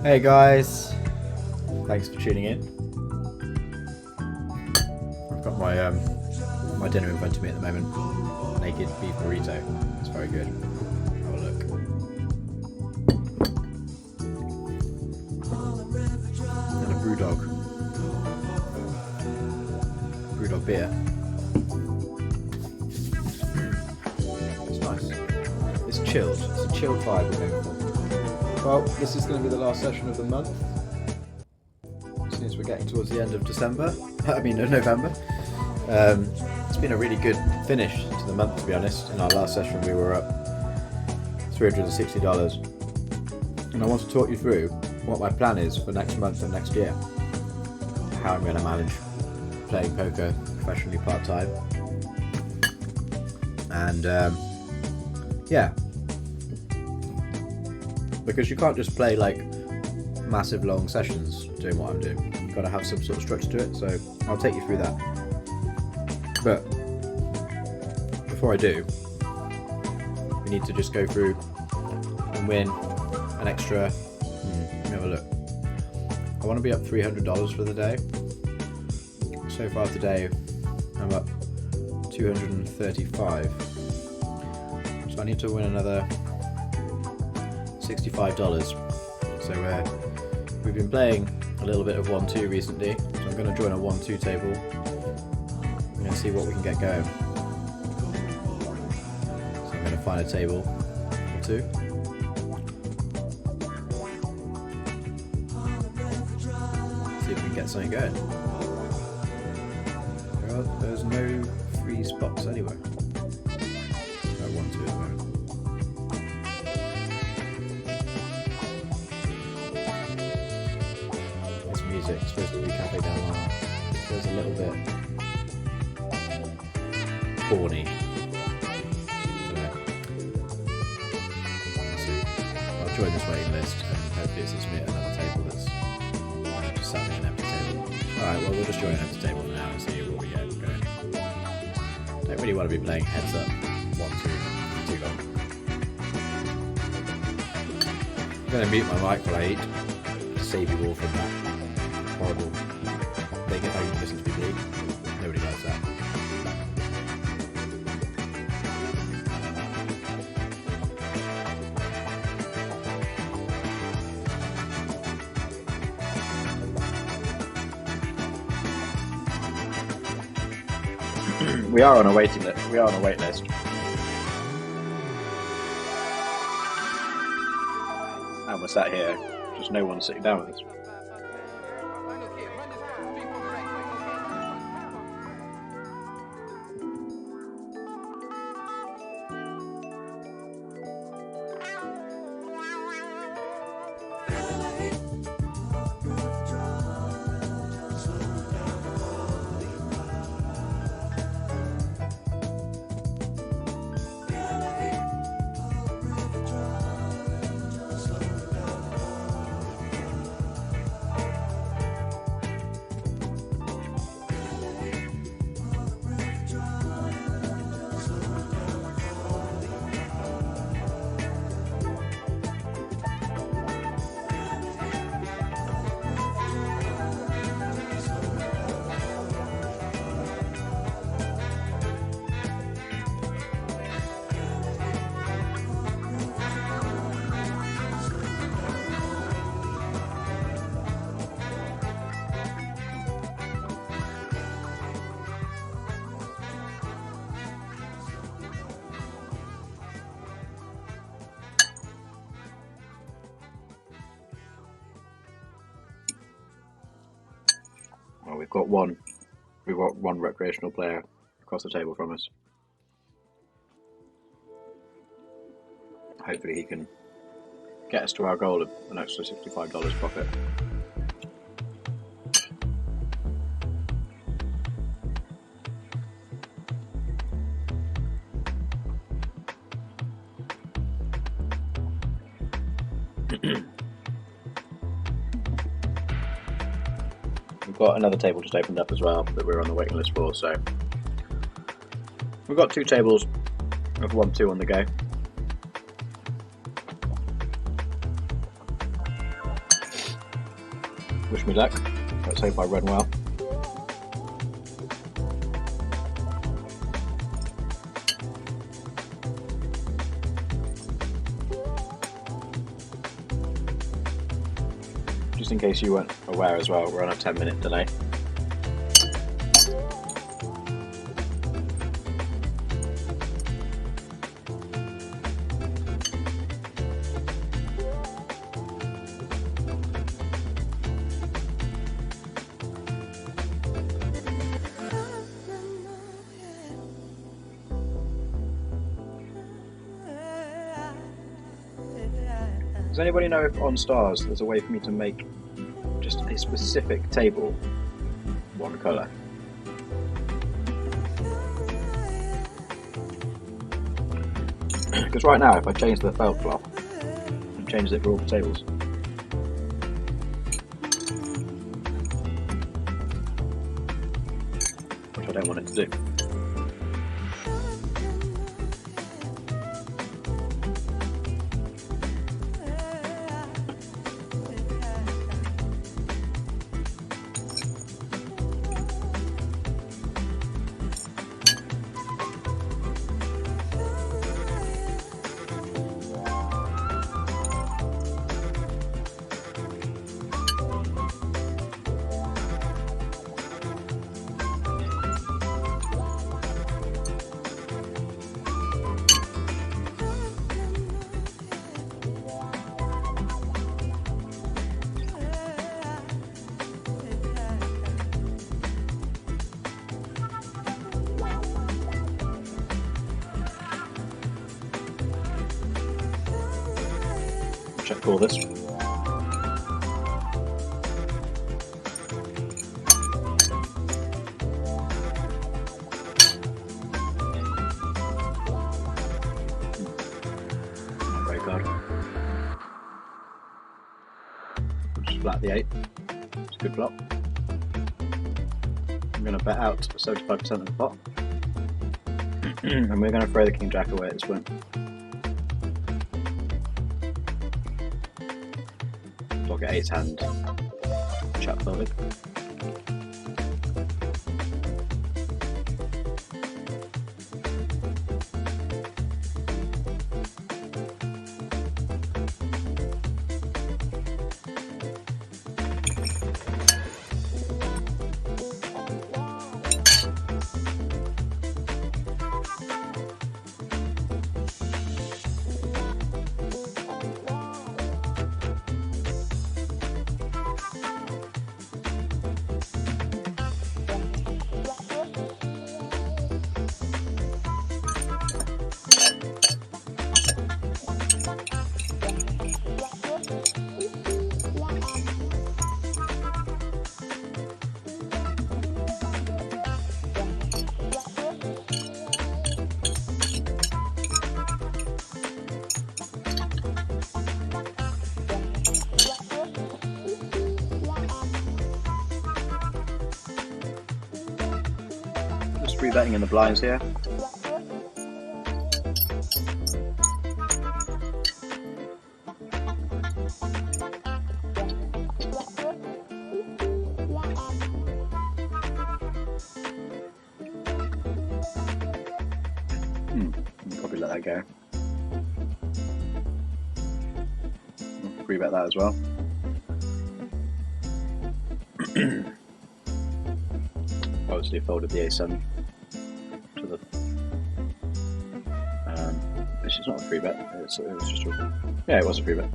Hey guys, thanks for tuning in. I've got my dinner in front of me at the moment. Naked beef burrito. It's very good. Have a look. And a brewdog beer. It's nice. It's chilled. It's a chilled vibe we're going for. Well, this is going to be the last session of the month, since we're getting towards the end of November. It's been a really good finish to the month, to be honest. In our last session we were up $360, and I want to talk you through what my plan is for next month and next year. How I'm going to manage playing poker professionally part-time. And yeah. Because you can't just play like massive long sessions doing what I'm doing. You've got to have some sort of structure to it, so I'll take you through that. But before I do, we need to just go through and win an extra. Let me have a look. I want to be up $300 for the day. So far today, I'm up 235. So I need to win another $65. So we've been playing a little bit of 1-2 recently, so I'm going to join a 1-2 table and see what we can get going. So I'm going to find a table or two. See if we can get something going. Well, there's no free spots anywhere. No 1-2 at the moment. It's supposed to be Cafe Del Mar. It feels a little bit corny. Let's see. I'll join this waiting list and hopefully it's just me at another table that's just sat in an empty table. Alright, well we'll just join an empty table for now and see what we get going. Don't really want to be playing heads up 1-2 for too long. I'm going to mute my mic while I eat to save you all from that horrible thing if I listen to people eat. Nobody likes that. We are on a waiting list. We are on a wait list. And we're sat here, just no one sitting down with us. Well, we've got one recreational player across the table from us. Hopefully he can get us to our goal of an extra $65 profit. We've got another table just opened up as well that we're on the waiting list for, so we've got 2 tables of 1-2 on the go. Wish me luck. Let's hope I run well. Just in case you weren't aware as well, we're on a 10-minute delay. Does anybody know if on Stars there's a way for me to make just a specific table one colour? Because right now if I change the felt cloth, it changes it for all the tables. Which I don't want it to do. Check all this. Not very good. Just flat the 8. It's a good flop. I'm going to bet out 75% of the pot. And we're going to throw the King Jack away at this point. Block at 8's hand, chap folded. Free betting in the blinds here. I'll probably let that go. I'll free bet that as well. Obviously folded the A7. This is not a free bet, it was just a... Yeah, it was a free bet.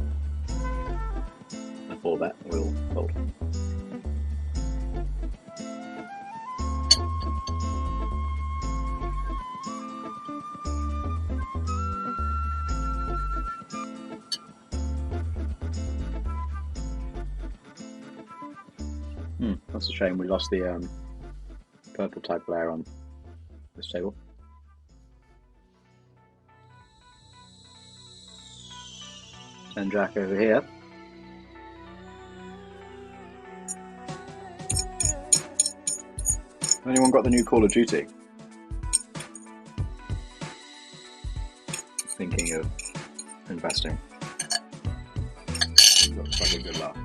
A 4 bet, we'll fold. That's a shame we lost the purple type player on this table. And Jack over here. Anyone got the new Call of Duty? Thinking of investing. Looks like a good laugh.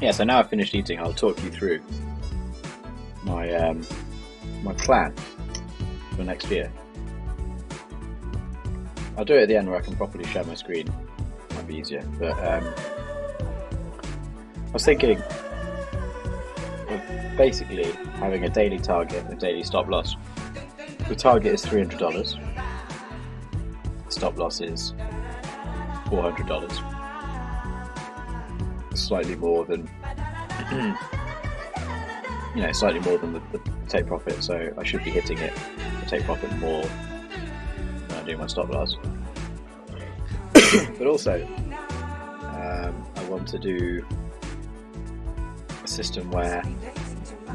Yeah, so now I've finished eating, I'll talk you through my my plan for next year. I'll do it at the end where I can properly share my screen. Might be easier, but I was thinking of basically having a daily target and a daily stop loss. The target is $300. The stop loss is $400. Slightly more than slightly more than the take profit. So I should be hitting it, the take profit, more than I do my stop loss. But also, I want to do a system where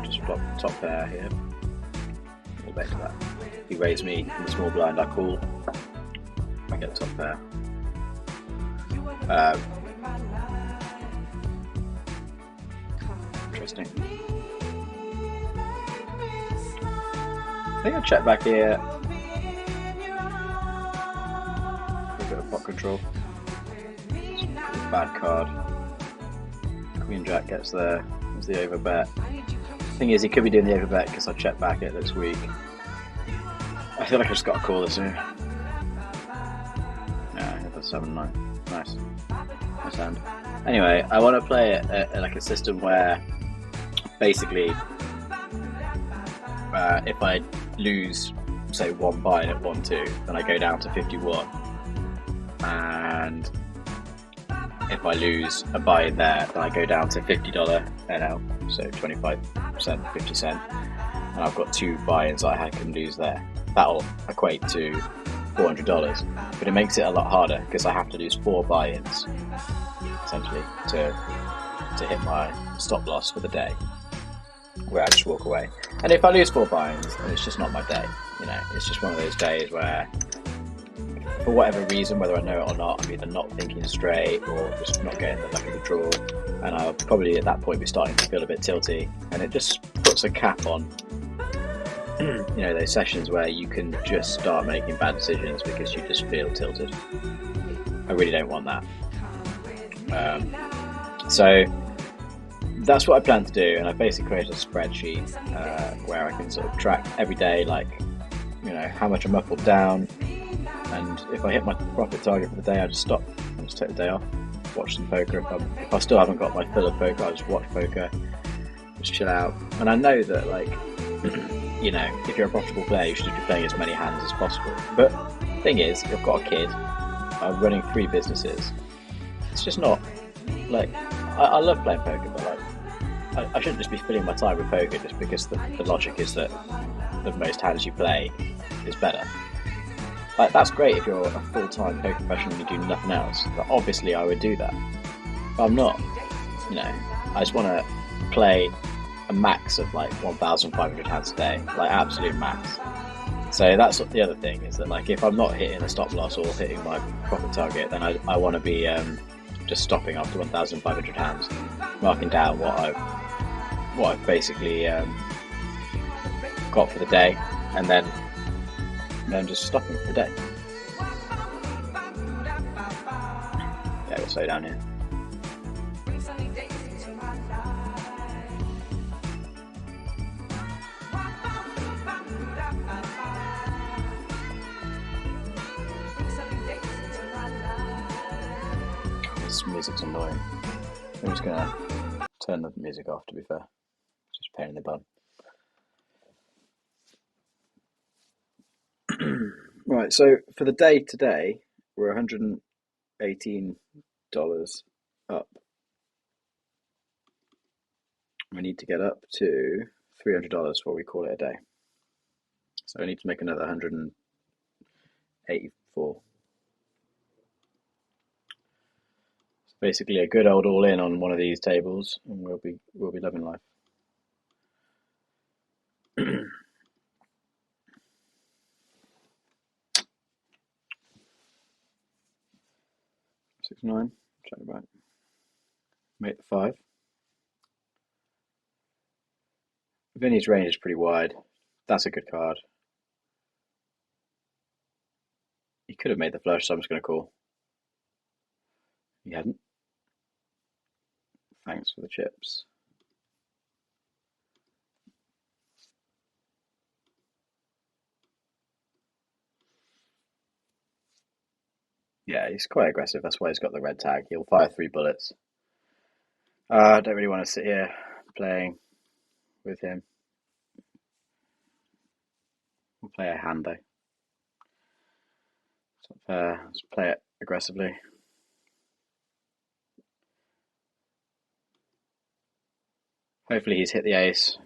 just drop the top pair here. Go back to that. If you raise me in the small blind, I call. I get the top pair. Interesting. I think I'll check back here. A bit of pot control. Bad card. Queen Jack gets there. There's the overbet. Thing is, he could be doing the overbet because I checked back it looks weak. I feel like I just got to call this here. Yeah, I hit the 7-9. Nice. Nice hand. Anyway, I want to play it at like a system where basically if I lose, say, one buy at 1-2, then I go down to 51. And if I lose a buy in there, then I go down to $50 NL, so 25%, 50 cent. And I've got 2 buy-ins that I can lose there. That'll equate to $400, but it makes it a lot harder because I have to lose 4 buy-ins essentially to hit my stop loss for the day, where I just walk away. And if I lose 4 buy-ins, then it's just not my day. It's just one of those days where, for whatever reason, whether I know it or not, I'm either not thinking straight or just not getting the luck of the draw, and I'll probably at that point be starting to feel a bit tilty, and it just puts a cap on those sessions where you can just start making bad decisions because you just feel tilted. I really don't want that. So that's what I plan to do, and I basically created a spreadsheet where I can sort of track every day, like how much I'm up or down, and if I hit my profit target for the day, I just stop and just take the day off, watch some poker. If I still haven't got my fill of poker, I just watch poker, just chill out. And I know that, like, if you're a profitable player, you should be playing as many hands as possible. But the thing is, I've got a kid, I'm running 3 businesses. It's just not, like, I love playing poker, but like, I shouldn't just be filling my time with poker just because the logic is that the most hands you play is better. Like, that's great if you're a full-time poker professional and you do nothing else. But obviously I would do that. But I'm not. I just want to play a max of like 1,500 hands a day, like absolute max. So that's the other thing, is that like if I'm not hitting a stop loss or hitting my profit target, then I want to be just stopping after 1,500 hands, marking down what I've basically got for the day, and then just stopping for the day. Yeah, we'll slow down here. This music's annoying. I'm just gonna turn the music off, to be fair. It's just a pain in the bum. Right, so for the day today, we're $118 up. We need to get up to $300 before we call it a day. So I need to make another 184. So basically a good old all-in on one of these tables, and we'll be loving life. 6-9, check it back. Make the 5. Vinny's range is pretty wide. That's a good card. He could have made the flush, so I'm just going to call. He hadn't. Thanks for the chips. Yeah, he's quite aggressive. That's why he's got the red tag. He'll fire 3 bullets. I don't really want to sit here playing with him. We'll play a hand though. Let's play it aggressively. Hopefully he's hit the ace.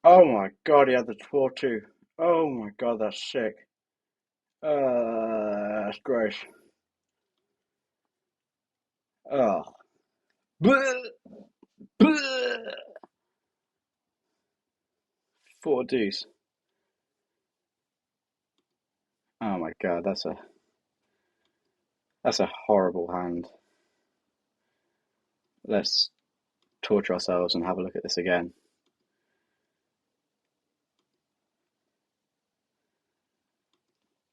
Oh my god, he had the 4-2. Oh my god, that's sick. That's gross. Oh. Bleh, bleh. 4 deuce. Oh my god, that's a horrible hand. Let's torture ourselves and have a look at this again.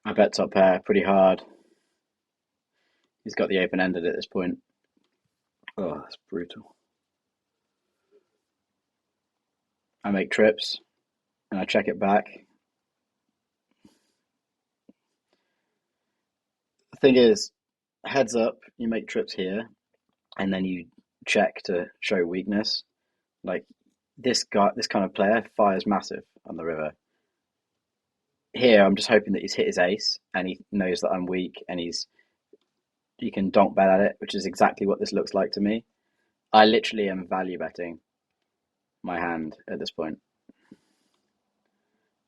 I bet top pair pretty hard. He's got the open ended at this point. Oh, that's brutal. I make trips and I check it back. The thing is, heads up, you make trips here and then you check to show weakness. Like this kind of player fires massive on the river. Here, I'm just hoping that he's hit his ace and he knows that I'm weak and he can donk bet at it, which is exactly what this looks like to me. I literally am value betting my hand at this point.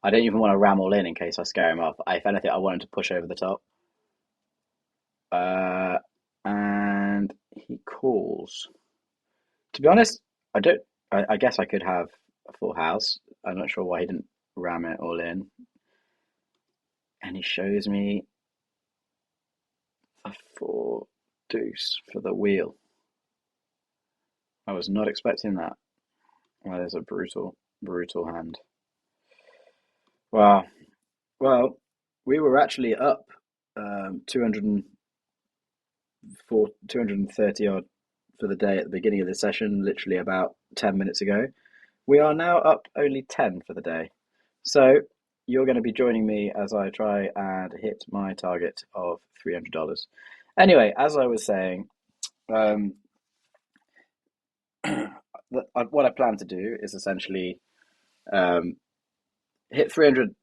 I don't even want to ram all in case I scare him off. If anything, I want him to push over the top. And he calls. To be honest, I don't. I guess I could have a full house. I'm not sure why he didn't ram it all in. And he shows me a 4 deuce for the wheel. I was not expecting that. That is a brutal, brutal hand. Wow. Well, we were actually up 230 odd for the day at the beginning of the session, literally about 10 minutes ago. We are now up only 10 for the day. So you're going to be joining me as I try and hit my target of $300. Anyway, as I was saying, what I plan to do is essentially hit 300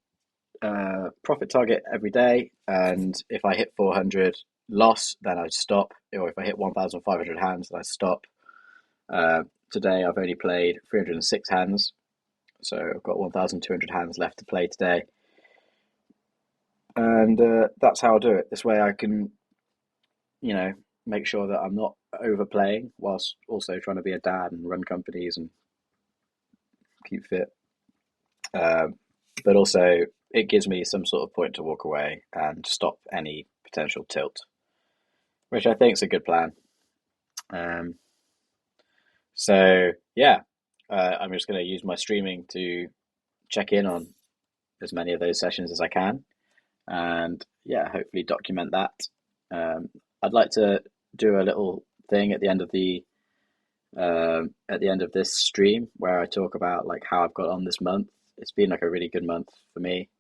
profit target every day, and if I hit 400 loss, then I stop, or if I hit 1,500 hands, then I stop. Today I've only played 306 hands, so I've got 1,200 hands left to play today, and that's how I'll do it. This way I can, make sure that I'm not overplaying whilst also trying to be a dad and run companies and keep fit. But also it gives me some sort of point to walk away and stop any potential tilt, which I think is a good plan. So yeah, I'm just going to use my streaming to check in on as many of those sessions as I can, and yeah, hopefully document that. I'd like to do a little thing at the end of this stream where I talk about like how I've got on this month. It's been like a really good month for me.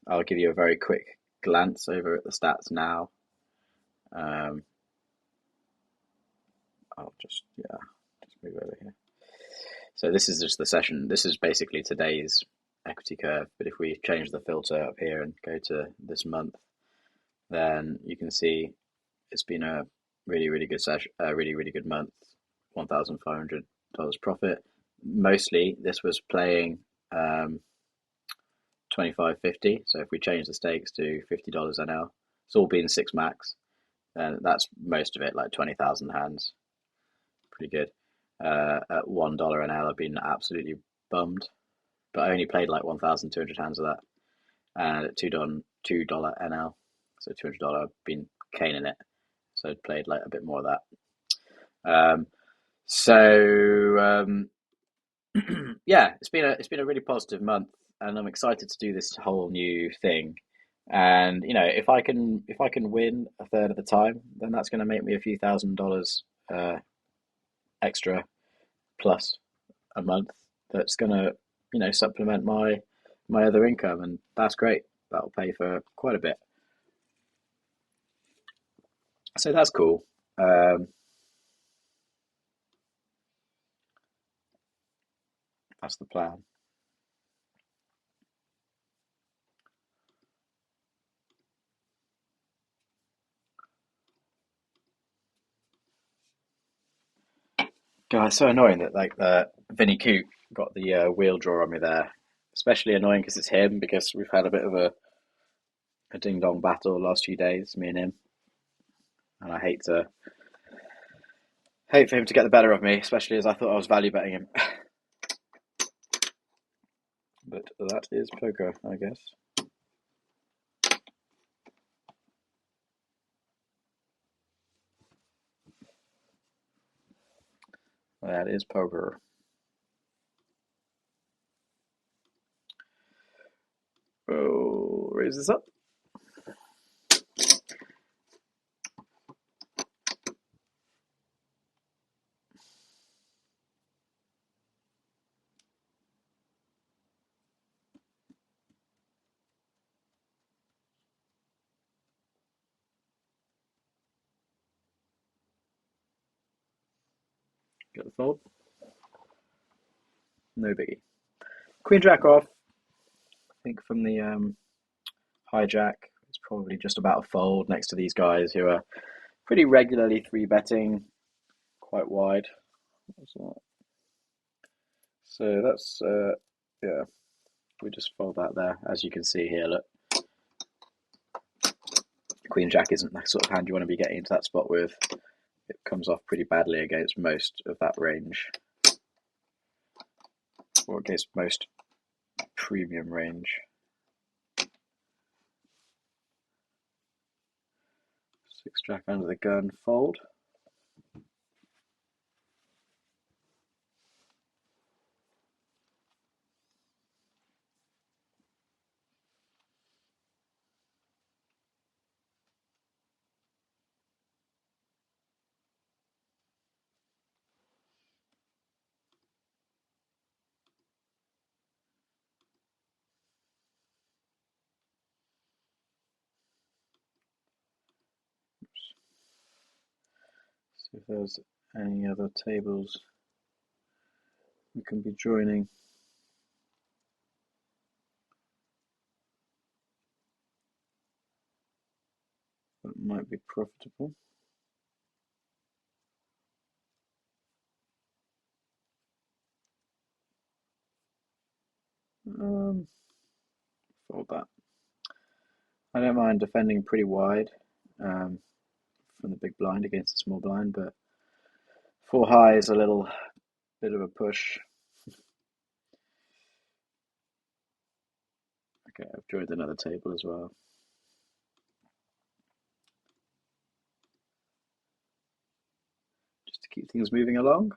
I'll give you a very quick glance over at the stats now. I'll just move over here. So this is just the session. This is basically today's equity curve. But if we change the filter up here and go to this month, then you can see it's been a really, really good session, a really, really good month. $1,500 profit. Mostly this was playing 25.50. So if we change the stakes to $50 NL, it's all been 6 max, and that's most of it, like 20,000 hands. Pretty good. At $1 NL, I've been absolutely bummed, but I only played like 1,200 hands of that. And at $2 NL, so $200, I've been caning it. So I played like a bit more of that. Yeah, it's been a really positive month, and I'm excited to do this whole new thing. And if I can win a third of the time, then that's going to make me a few $1,000 extra plus a month. That's going to supplement my other income, and that's great. That'll pay for quite a bit. So that's cool. Um, that's the plan. God, it's so annoying that like Vinny Coot got the wheel draw on me there. Especially annoying because it's him because we've had a bit of a ding dong battle the last few days, me and him, and I hate for him to get the better of me, especially as I thought I was value betting him. But that is poker, I guess. That is poker. Oh, raise this up. Get the fold. No biggie. Queen Jack off. I think from the hijack, it's probably just about a fold next to these guys who are pretty regularly three betting quite wide. What's that? So that's yeah. We just fold that there, as you can see here. Look, Queen Jack isn't the sort of hand you want to be getting into that spot with. It comes off pretty badly against most of that range, or against most premium range. Six Jack under the gun, fold. See if there's any other tables we can be joining. That might be profitable. Fold that. I don't mind defending pretty wide from the big blind against the small blind, but four high is a little bit of a push. Okay, I've joined another table as well. Just to keep things moving along.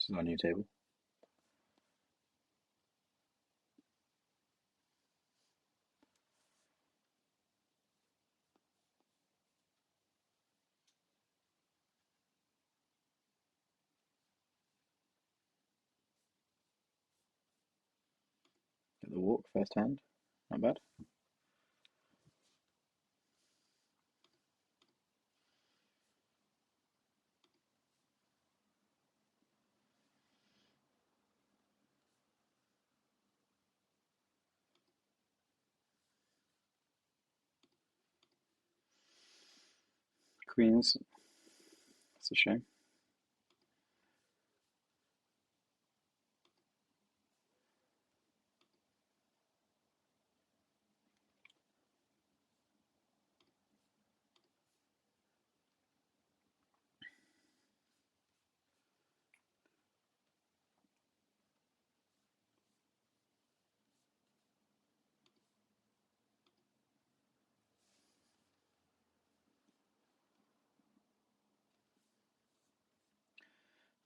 This is our new table. Get the walk first hand, not bad. queens. That's a shame.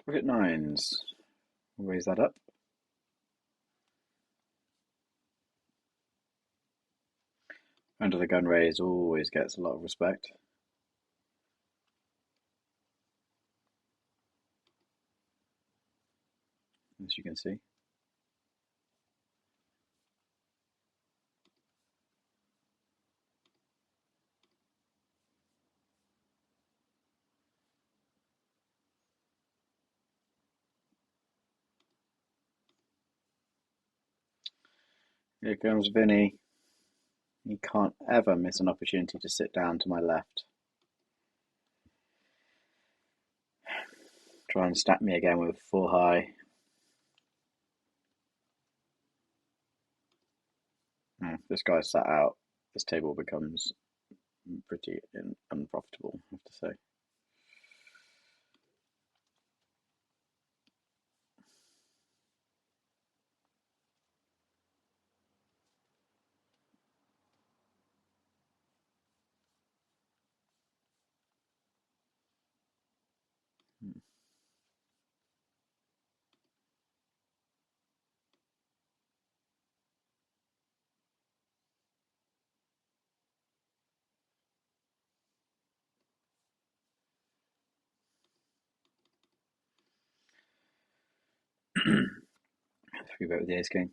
Pocket nines. Raise that up. Under the gun raise always gets a lot of respect, as you can see. Here comes Vinny. He can't ever miss an opportunity to sit down to my left. Try and stack me again with full high. This guy's sat out. This table becomes pretty unprofitable, I have to say. Three bet with the ace king.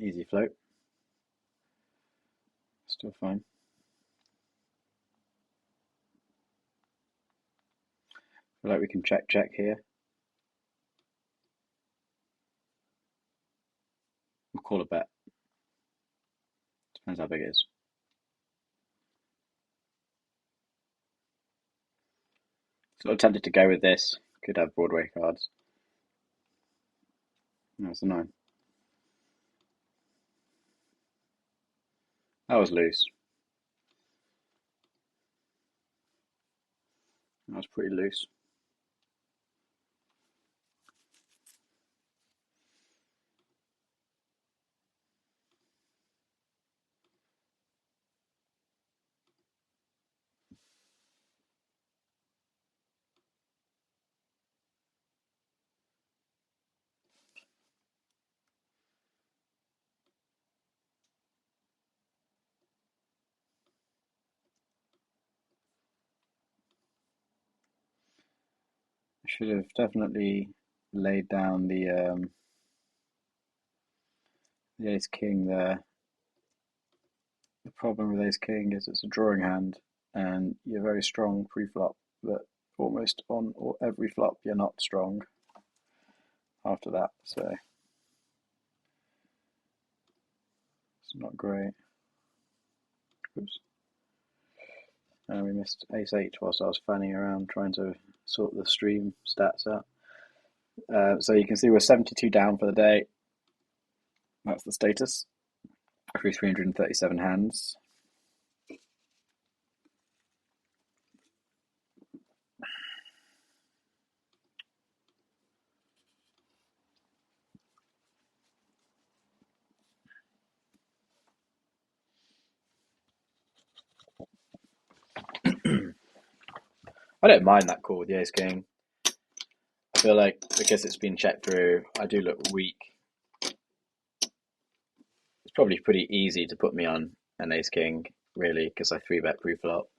Easy float. Still fine. Feel like we can check here. We'll call a bet. Depends how big it is. Sort of tempted to go with this. Could have Broadway cards. No, it's a 9. That was loose. That was pretty loose. I should have definitely laid down the ace king there. The problem with ace king is it's a drawing hand and you're very strong pre-flop, but almost on every flop you're not strong after that, so it's not great. Oops. We missed ace 8 whilst I was fanning around trying to sort the stream stats out. So you can see we're 72 down for the day. That's the status through 337 hands. I don't mind that call with the ace king. I feel like because it's been checked through, I do look weak. It's probably pretty easy to put me on an ace king, really, because I 3-bet pre-flop.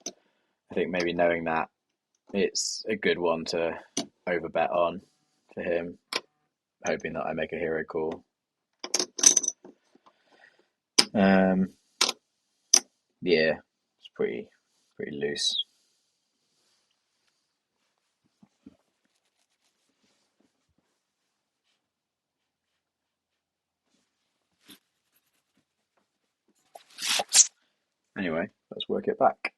I think maybe knowing that, it's a good one to overbet on for him, hoping that I make a hero call. Yeah, it's pretty loose. Anyway, let's work it back.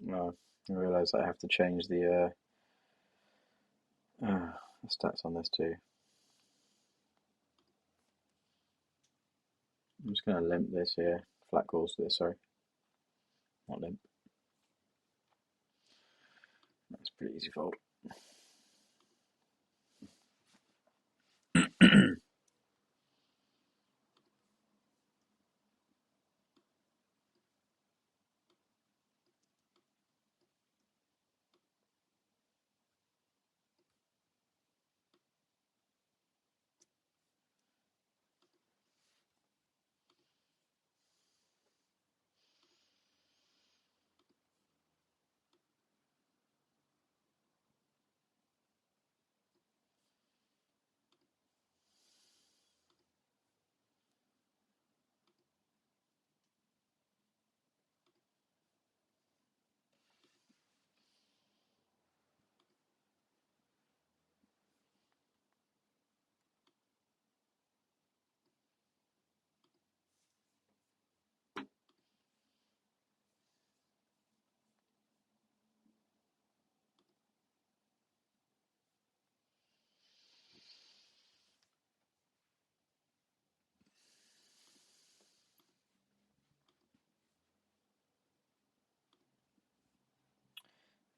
No, I realise I have to change the stats on this too. I'm just going to limp this here. Flat calls to this, sorry. Not limp. That's pretty easy fold.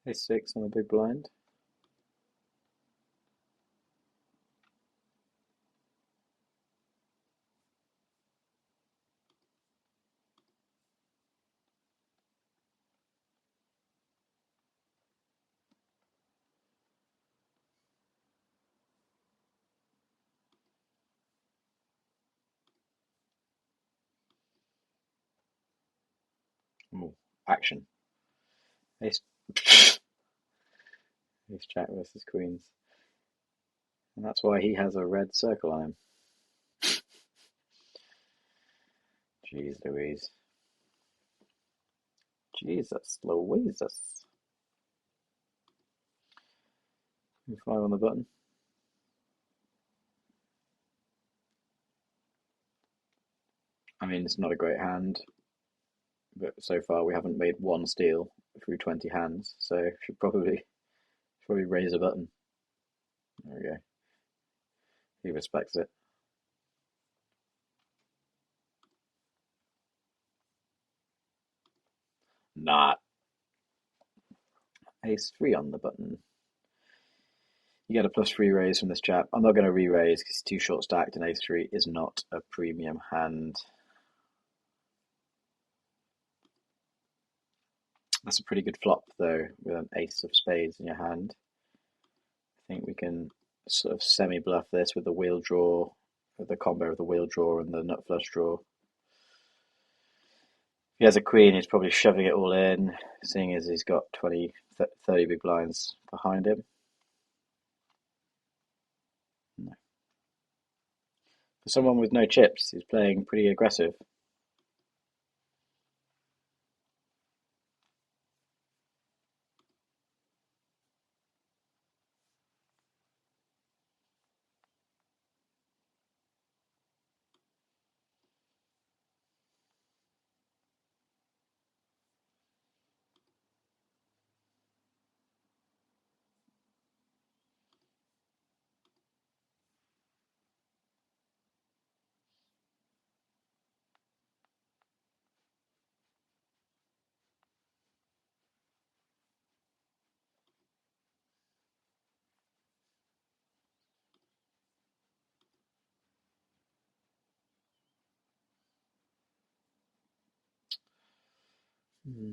Ace-6 on the big blind. Ooh, action. Ace, Ace Jack versus Queens. And that's why he has a red circle on him. Jeez Louise. Jesus Louises. 5 on the button. I mean, it's not a great hand, but so far we haven't made one steal through 20 hands, so should probably raise a button. There we go. He respects it. Not. Ace-3 on the button. You get a +3 raise from this chap. I'm not going to re-raise because it's too short stacked, and Ace-3 is not a premium hand. That's a pretty good flop, though, with an ace of spades in your hand. I think we can sort of semi-bluff this with the wheel draw, with the combo of the wheel draw and the nut flush draw. If he has a queen, he's probably shoving it all in, seeing as he's got 20, 30 big blinds behind him. No. For someone with no chips, he's playing pretty aggressive. Hmm.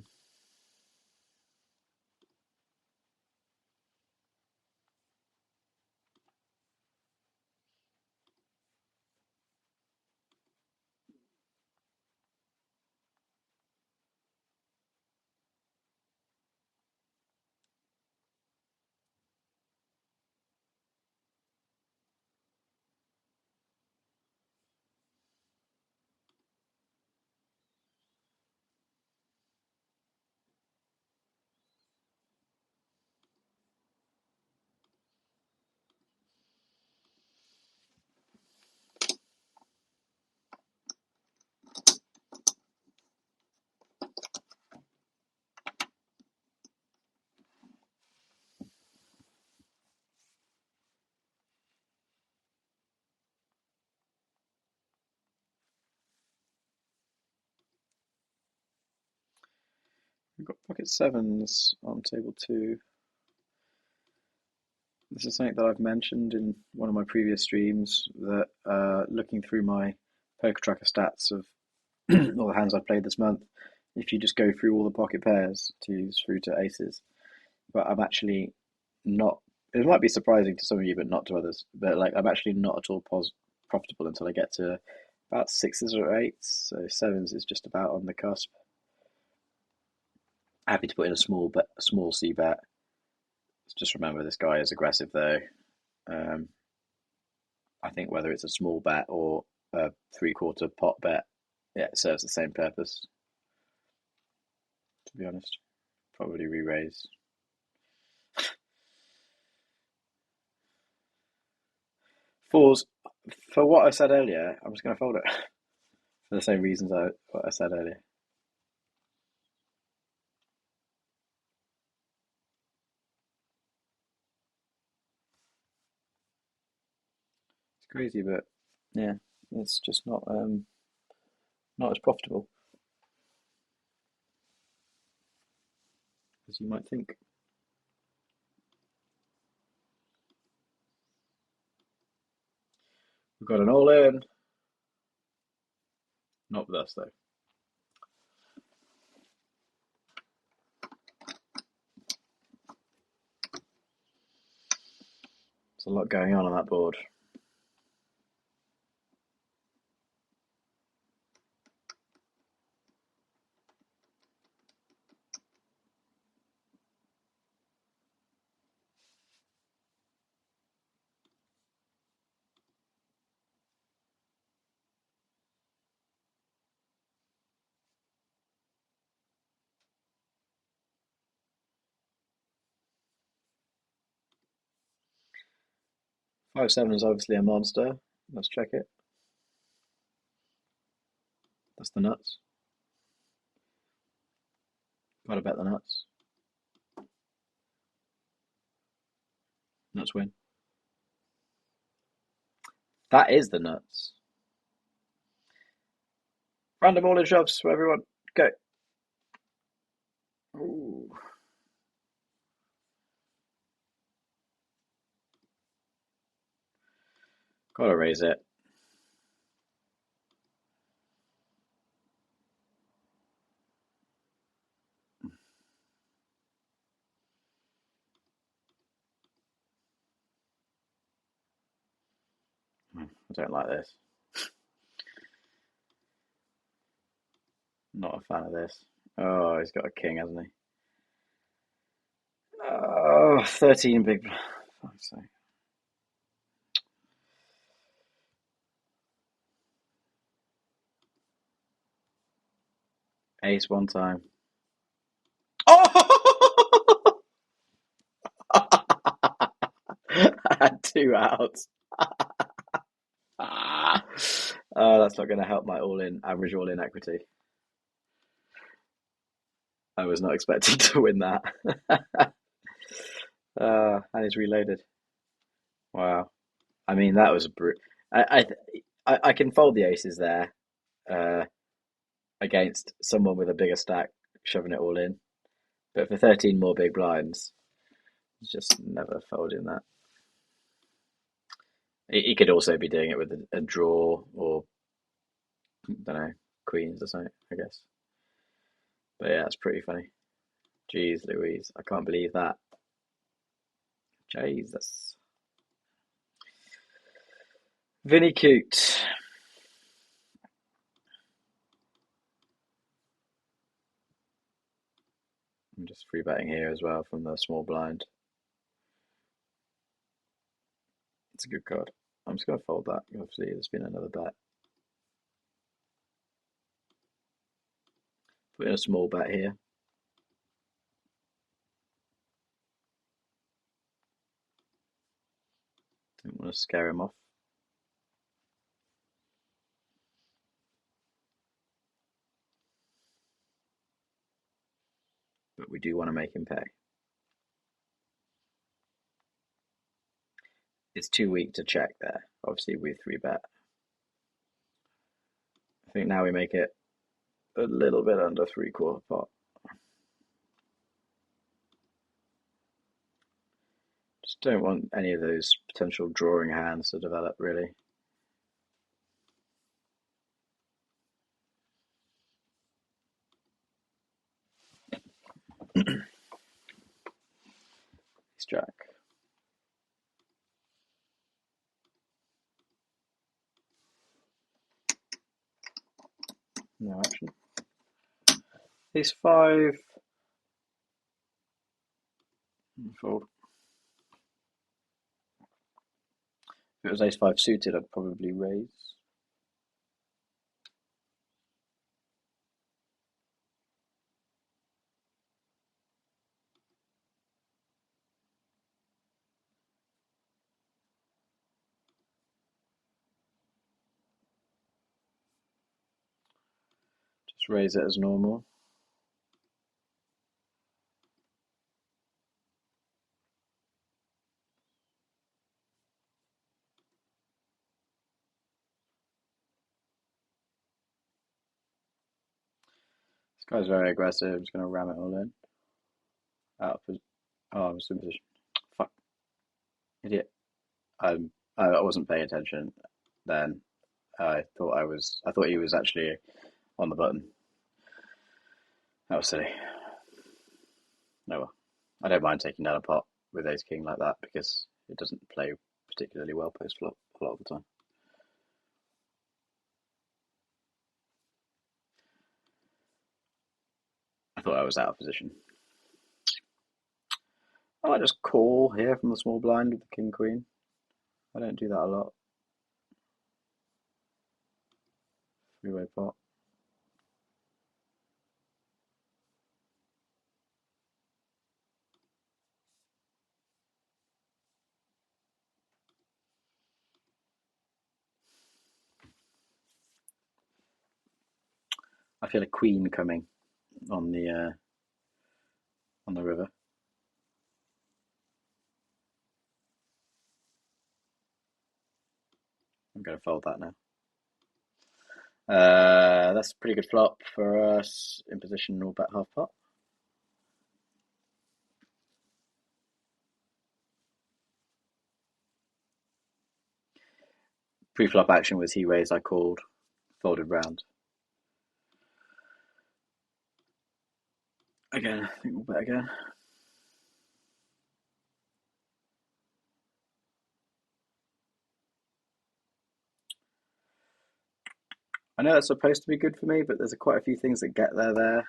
We've got pocket sevens on table 2. This is something that I've mentioned in one of my previous streams, that looking through my poker tracker stats of all the hands I've played this month, if you just go through all the pocket pairs to use through to aces, but I'm actually not. It might be surprising to some of you, but not to others. But like, I'm actually not at all profitable until I get to about sixes or eights. So sevens is just about on the cusp. Happy to put in a small C bet. Just remember, this guy is aggressive though. Um, I think whether it's a small bet or a 3/4 pot bet, yeah, it serves the same purpose. To be honest, probably re-raise. Fours, for what I said earlier, I'm just going to fold it for the same reasons what I said earlier. It's crazy, but yeah, it's just not as profitable as you might think. We've got an all-in, not with us though. There's a lot going on that board. Five seven is obviously a monster. Let's check it. That's the nuts. Gotta bet the nuts. Nuts win. That is the nuts. Random all in shoves for everyone. Go. Ooh. Gotta raise it. I don't like this. Not a fan of this. Oh, he's got a king, hasn't he? Oh, 13 big. Fuck's sake. Ace one time. Oh! I had 2 outs. Oh, that's not going to help my average all-in equity. I was not expecting to win that. And he's reloaded. Wow. I mean, that was a brute. I can fold the aces there uh, against someone with a bigger stack shoving it all in. But for 13 more big blinds, he's just never folding that. He could also be doing it with a draw or, I don't know, queens or something, I guess. But yeah, it's pretty funny. Jeez Louise, I can't believe that. Jesus. Vinny Coote. I'm just free betting here as well from the small blind. It's a good card. I'm just going to fold that. Obviously, there's been another bet. Put in a small bet here. Don't want to scare him off. But we do want to make him pay. It's too weak to check there. Obviously, we 3-bet. I think now we make it a little bit under 3/4 pot. Just don't want any of those potential drawing hands to develop, really. Ace Jack. No action. Ace 5. Fold. If it was Ace 5 suited, I'd probably raise. Just raise it as normal. This guy's very aggressive. I'm just going to ram it all in. Out of I was in position. Fuck. Idiot. I wasn't paying attention then. I thought he was actually on the button. That was silly. No, well, I don't mind taking down a pot with Ace King like that because it doesn't play particularly well post flop a lot of the time. I thought I was out of position. I might just call here from the small blind with the King Queen. I don't do that a lot. 3-way pot. I feel a queen coming on the river. I'm going to fold that now. That's a pretty good flop for us in position or bet half pot. Pre-flop action was he raised, I called, folded round. Again, I think we'll bet again. I know that's supposed to be good for me, but there's quite a few things that get there.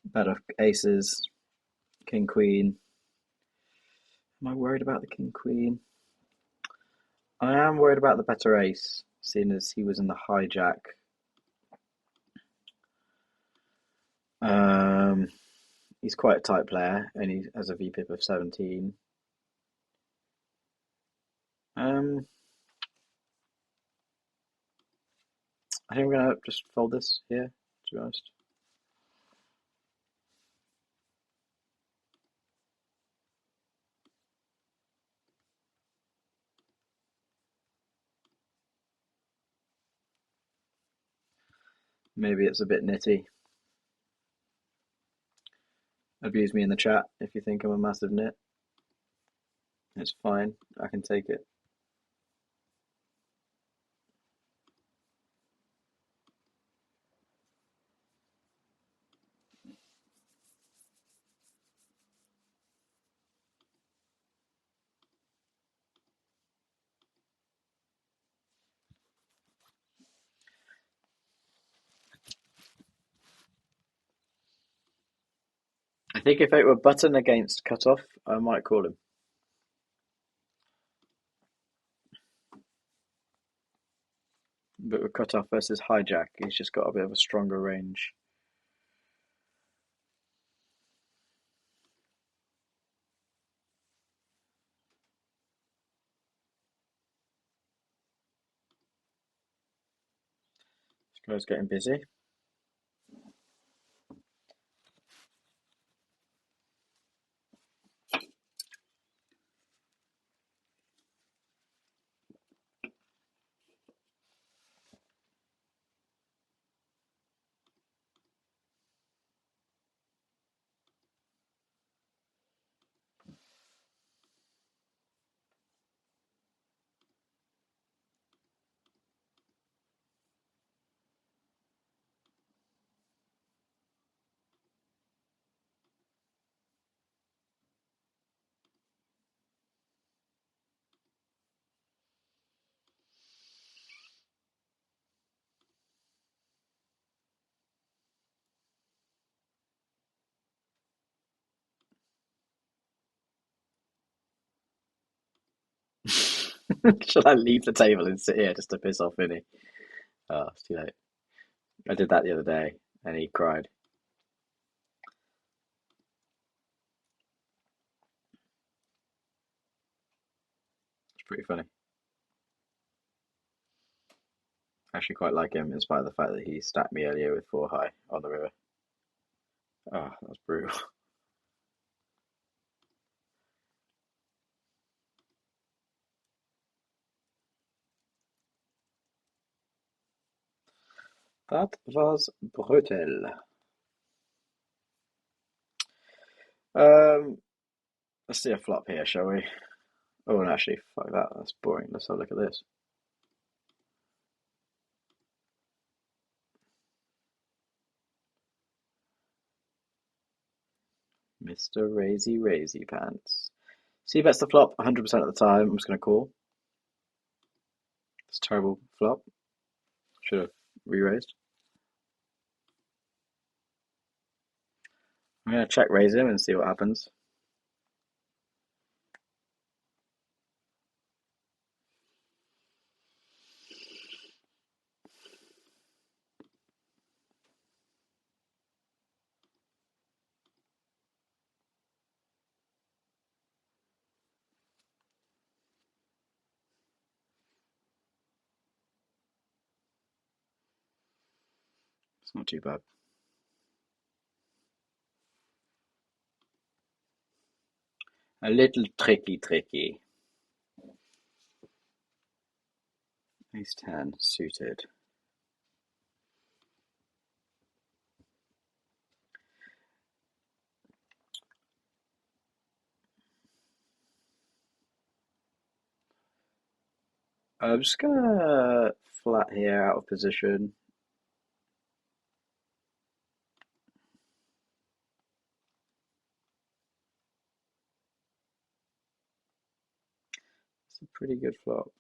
Better aces, king, queen. Am I worried about the king, queen? I am worried about the better ace, seeing as he was in the hijack. He's quite a tight player, and he has a VPIP of 17. I think I'm going to just fold this here, to be honest. Maybe it's a bit nitty. Abuse me in the chat if you think I'm a massive nit. It's fine, I can take it. I think if it were button against cutoff, I might call him. But with cutoff versus hijack, he's just got a bit of a stronger range. This guy's getting busy. Should I leave the table and sit here just to piss off Vinny? Oh, it's too late. I did that the other day and he cried. It's pretty funny. I actually quite like him in spite of the fact that he stacked me earlier with 4 high on the river. Oh, that was brutal. That was brutal. Let's see a flop here, shall we? Oh, and actually, fuck that. That's boring. Let's have a look at this. Mr. Razy Pants. See, bets the flop 100% of the time. I'm just going to call. It's a terrible flop. Should have re-raised. I'm going to check raise him and see what happens. It's not too bad. A little tricky. Ace 10 suited. I'm just gonna flat here out of position. It's a pretty good flop.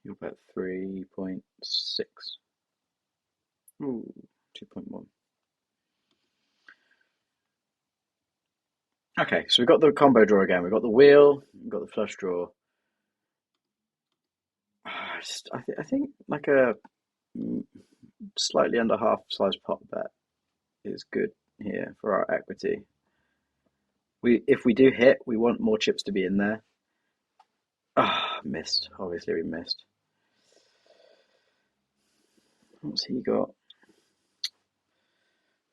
You'll bet 3.6. Ooh, 2.1. Okay, so we've got the combo draw again. We've got the wheel, we've got the flush draw. I think like a slightly under half size pot bet is good here for our equity. If we do hit, we want more chips to be in there. Ah, missed. Obviously we missed. What's he got?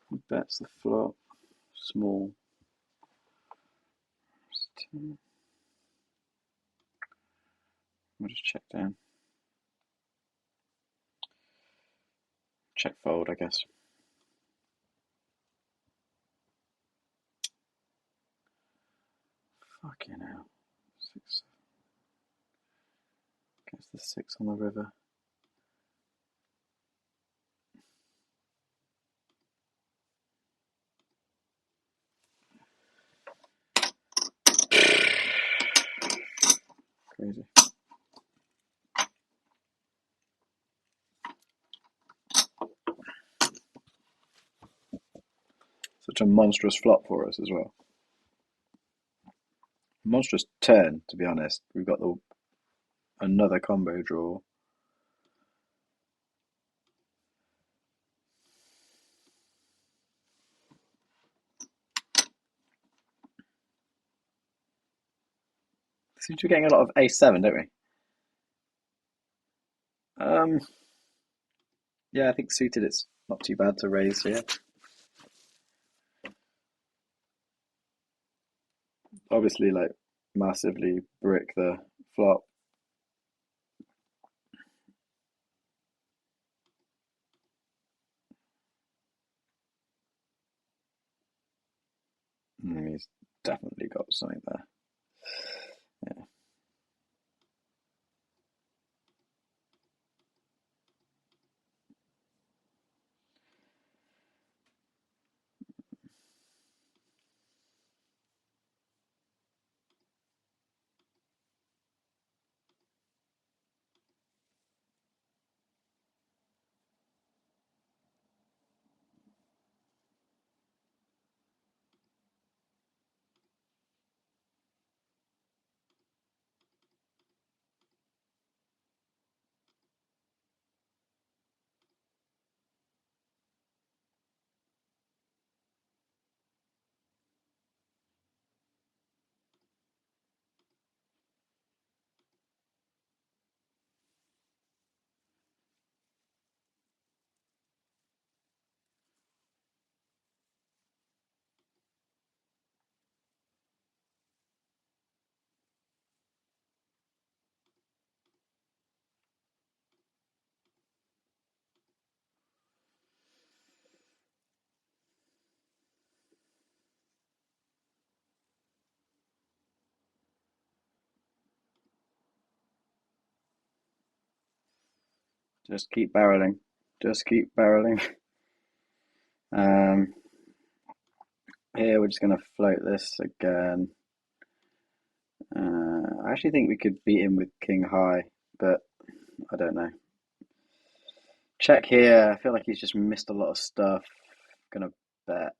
He bets the flop. Small. We'll just check down. Check fold, I guess. Fucking hell. 6. Gets the 6 on the river. Crazy. such a monstrous flop for us as well. Monstrous turn, to be honest. We've got another combo draw. Seems to be getting a lot of ace-7, don't we? Yeah, I think suited it's not too bad to raise here. Obviously, like, massively brick the flop. He's definitely got something there. Yeah. Just keep barreling. Just keep barreling. Here we're just going to float this again. I actually think we could beat him with king high, but I don't know. Check here. I feel like he's just missed a lot of stuff. Gonna bet.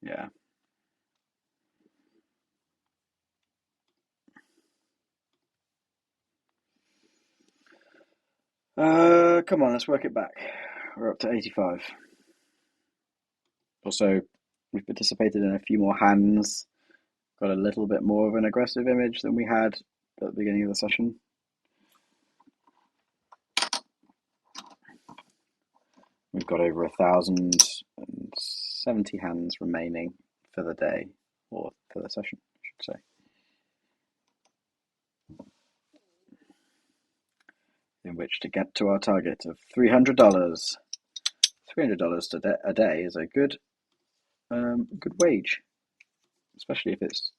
Yeah. Come on, let's work it back. We're up to 85. Also, we've participated in a few more hands. Got a little bit more of an aggressive image than we had at the beginning of the session. We've got over 1,070 hands remaining for the day, or for the session, I should say. In which to get to our target of $300. $300 a day is a good wage, especially if it's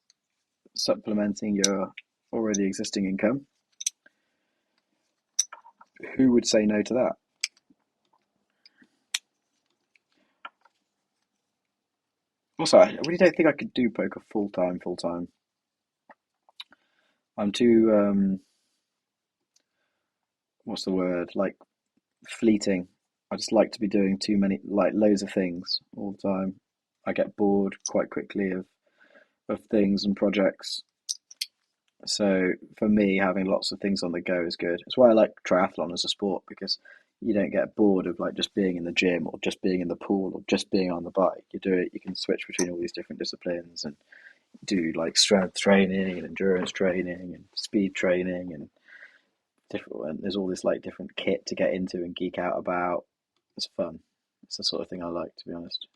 supplementing your already existing income. Who would say no to that? Also, I really don't think I could do poker full time. I'm too what's the word? Like fleeting. I just like to be doing too many, like loads of things all the time. I get bored quite quickly of things and projects. So for me, having lots of things on the go is good. That's why I like triathlon as a sport, because you don't get bored of like just being in the gym or just being in the pool or just being on the bike. You do it, you can switch between all these different disciplines and do like strength training and endurance training and speed training and different. And there's all this like different kit to get into and geek out about. It's fun. It's the sort of thing I like, to be honest.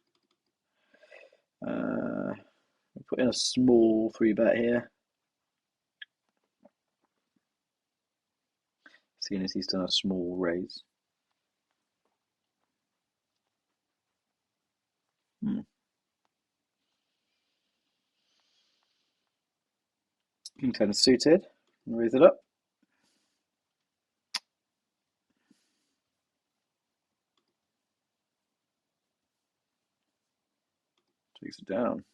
Put in a small 3-bet here. Seeing as he's done a small raise. King 10 is suited. Raise it up. Takes it down.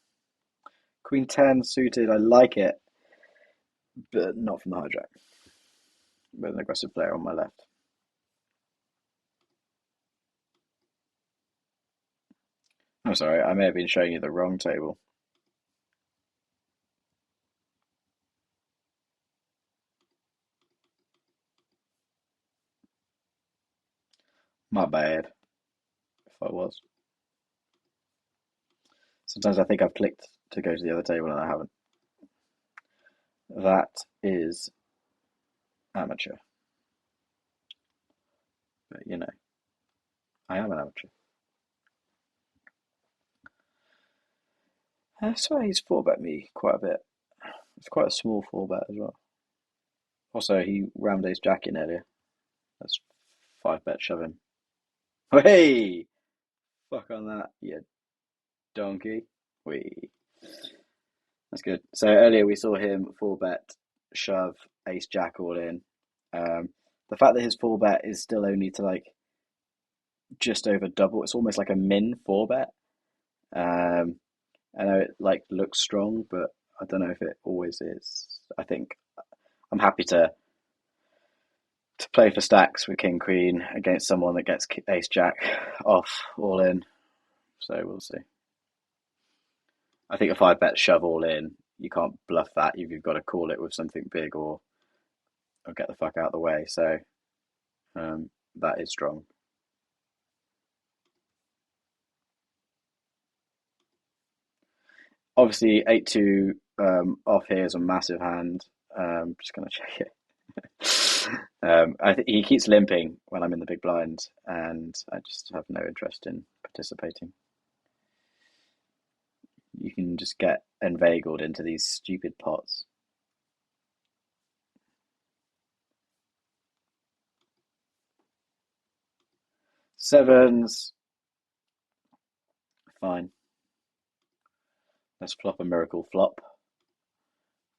Queen 10 suited. I like it, but not from the hijack. With an aggressive player on my left. I'm sorry, I may have been showing you the wrong table. My bad, if I was. Sometimes I think I've clicked to go to the other table and I haven't. That is amateur. But you know, I am an amateur. I swear he's four bet me quite a bit. It's quite a small four bet as well. Also, he rammed ace jack in earlier. That's five bet shove him. Hey! Fuck on that, you donkey. Wee. That's good. So earlier we saw him four bet shove ace jack all in. The fact that his four bet is still only to like just over double, it's almost like a min four bet. Um, I know it like looks strong, but I don't know if it always is. I think I'm happy to play for stacks with king queen against someone that gets ace jack off all in. So we'll see. I think a five bet shove all in, you can't bluff that. You've got to call it with something big or get the fuck out of the way. So that is strong. Obviously, 8-2 off here is a massive hand. Just gonna check it. I think he keeps limping when I'm in the big blind, and I just have no interest in participating. You can just get inveigled into these stupid pots. Sevens, fine. Let's flop a miracle flop.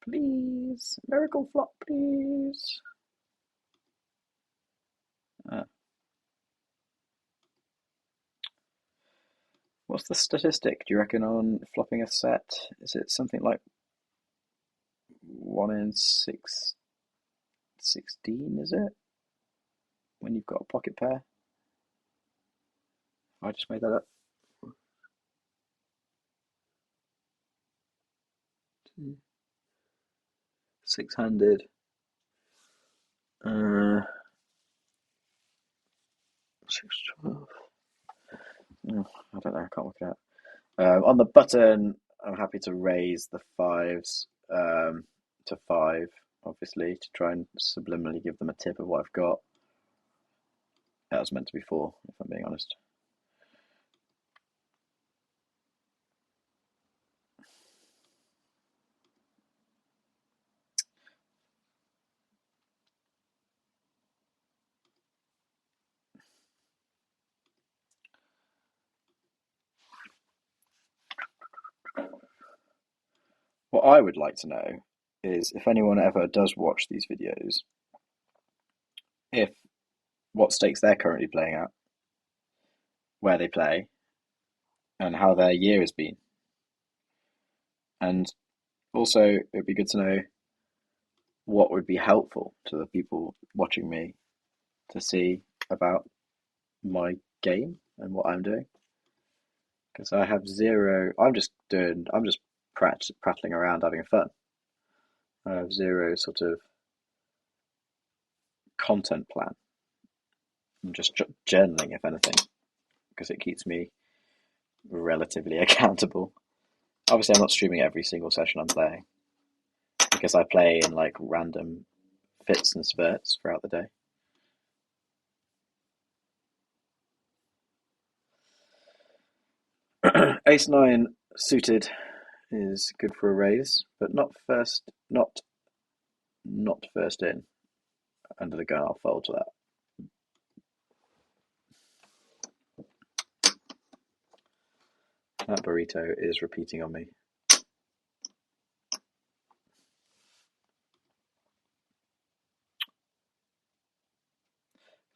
Please, miracle flop, please. What's the statistic, do you reckon, on flopping a set? Is it something like 1 in 16, is it? When you've got a pocket pair? I just made that up. Six-handed. 6-12. I don't know, I can't work it out. On the button, I'm happy to raise the fives to five, obviously, to try and subliminally give them a tip of what I've got. That was meant to be four, if I'm being honest. What I would like to know is if anyone ever does watch these videos, if what stakes they're currently playing at, where they play, and how their year has been. And also, it would be good to know what would be helpful to the people watching me to see about my game and what I'm doing. Because I have zero, I'm just prattling around having fun. I have zero sort of content plan. I'm just journaling, if anything, because it keeps me relatively accountable. Obviously, I'm not streaming every single session I'm playing because I play in like random fits and spurts throughout the day. Ace nine suited is good for a raise, but not first in. Under the gun, I'll fold to that. That burrito is repeating on me.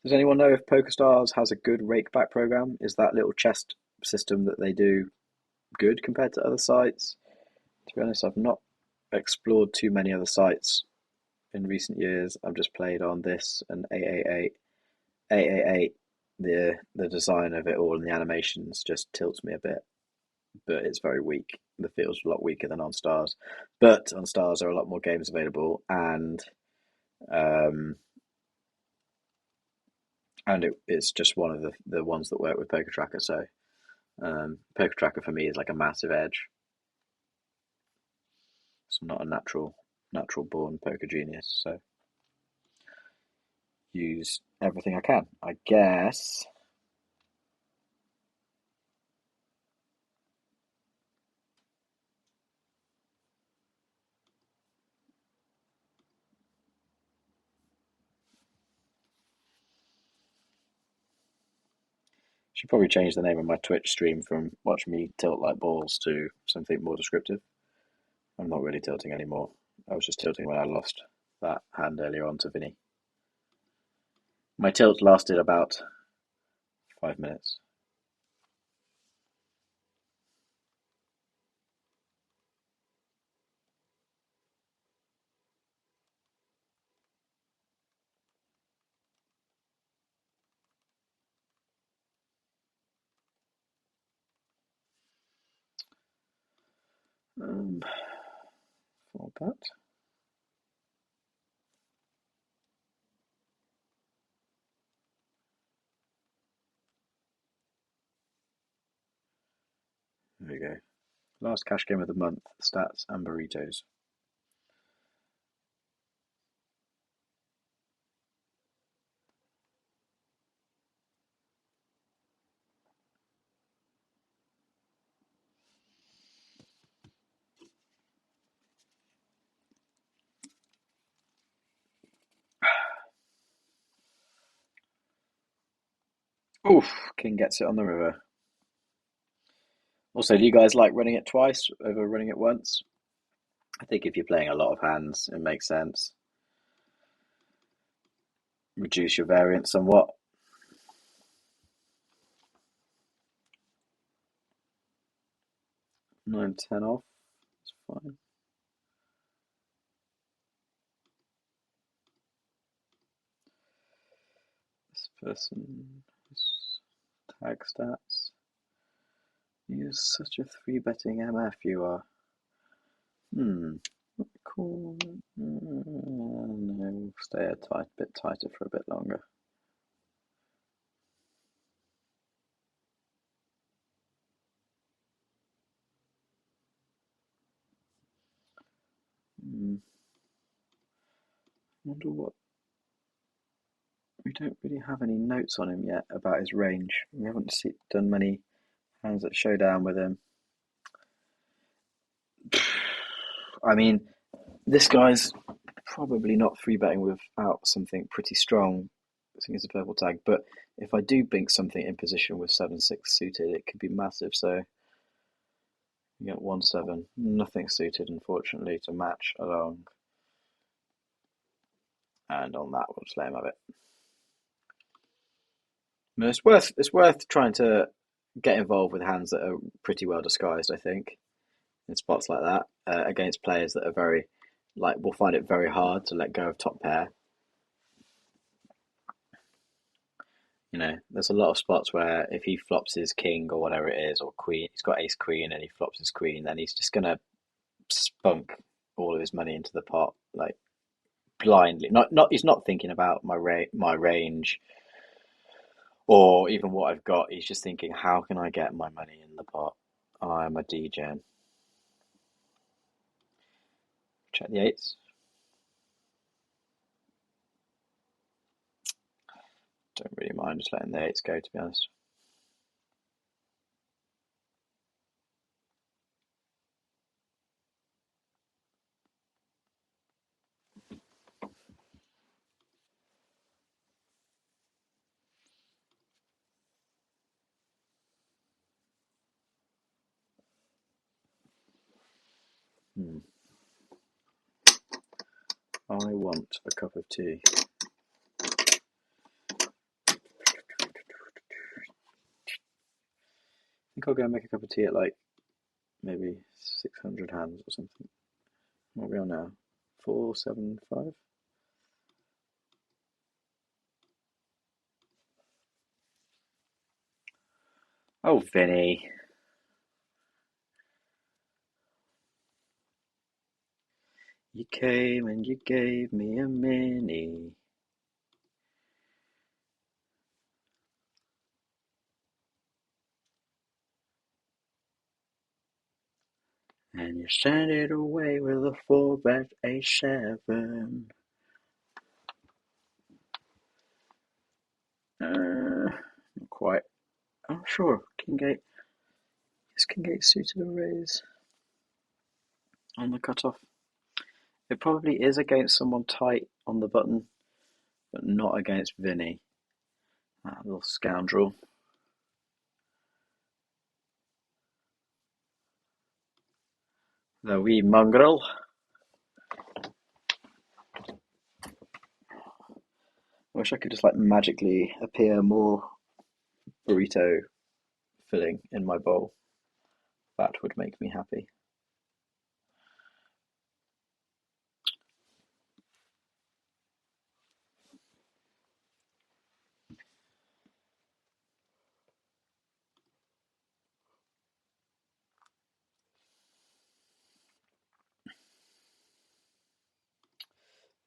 Does anyone know if PokerStars has a good rakeback program? Is that little chest system that they do good compared to other sites? To be honest, I've not explored too many other sites in recent years. I've just played on this and 888. 888, the design of it all and the animations just tilts me a bit. but it's very weak. The field's a lot weaker than on Stars, but on Stars there are a lot more games available, um, and it's just one of the ones that work with Poker Tracker. So Poker Tracker for me is like a massive edge. So I'm not a natural born poker genius. So use everything I can, I guess. Should probably change the name of my Twitch stream from "Watch Me Tilt Like Balls" to something more descriptive. I'm not really tilting anymore. I was just tilting when I lost that hand earlier on to Vinny. My tilt lasted about 5 minutes. For that. There we go. Last cash game of the month, stats and burritos. Oof, King gets it on the river. Also, do you guys like running it twice over running it once? I think if you're playing a lot of hands, it makes sense. Reduce your variance somewhat. 9-10 off. It's fine. This person is tag stats. You're such a 3-betting MF, you are. Cool. No, stay a bit tighter for a bit longer. Wonder what. We don't really have any notes on him yet about his range. We haven't done many hands at showdown with him. I mean, this guy's probably not 3-betting without something pretty strong. I think it's a purple tag, but if I do bink something in position with 7-6 suited, it could be massive. So you get 1-7, nothing suited, unfortunately, to match along. And on that, we'll just let him have it. It's worth trying to get involved with hands that are pretty well disguised, I think, in spots like that, against players that are very, will find it very hard to let go of top pair. There's a lot of spots where if he flops his king or whatever it is, or queen, he's got ace queen and he flops his queen, then he's just gonna spunk all of his money into the pot, like blindly. He's not thinking about my range or even what I've got. He's just thinking, how can I get my money in the pot? I'm a degen. Check the eights. Don't really mind just letting the eights go, to be honest. I want a cup of tea. I think I'll go and make a cup of tea at maybe 600 hands or something. What are we on now? 475? Oh, Vinny. You came and you gave me a mini. And you sent it away with a 4-bet A7. Not quite. Oh, sure. King 8. Is King 8 suited a raise on the cutoff? It probably is against someone tight on the button, but not against Vinny. That little scoundrel. The wee mongrel. I wish I could just like magically appear more burrito filling in my bowl. That would make me happy.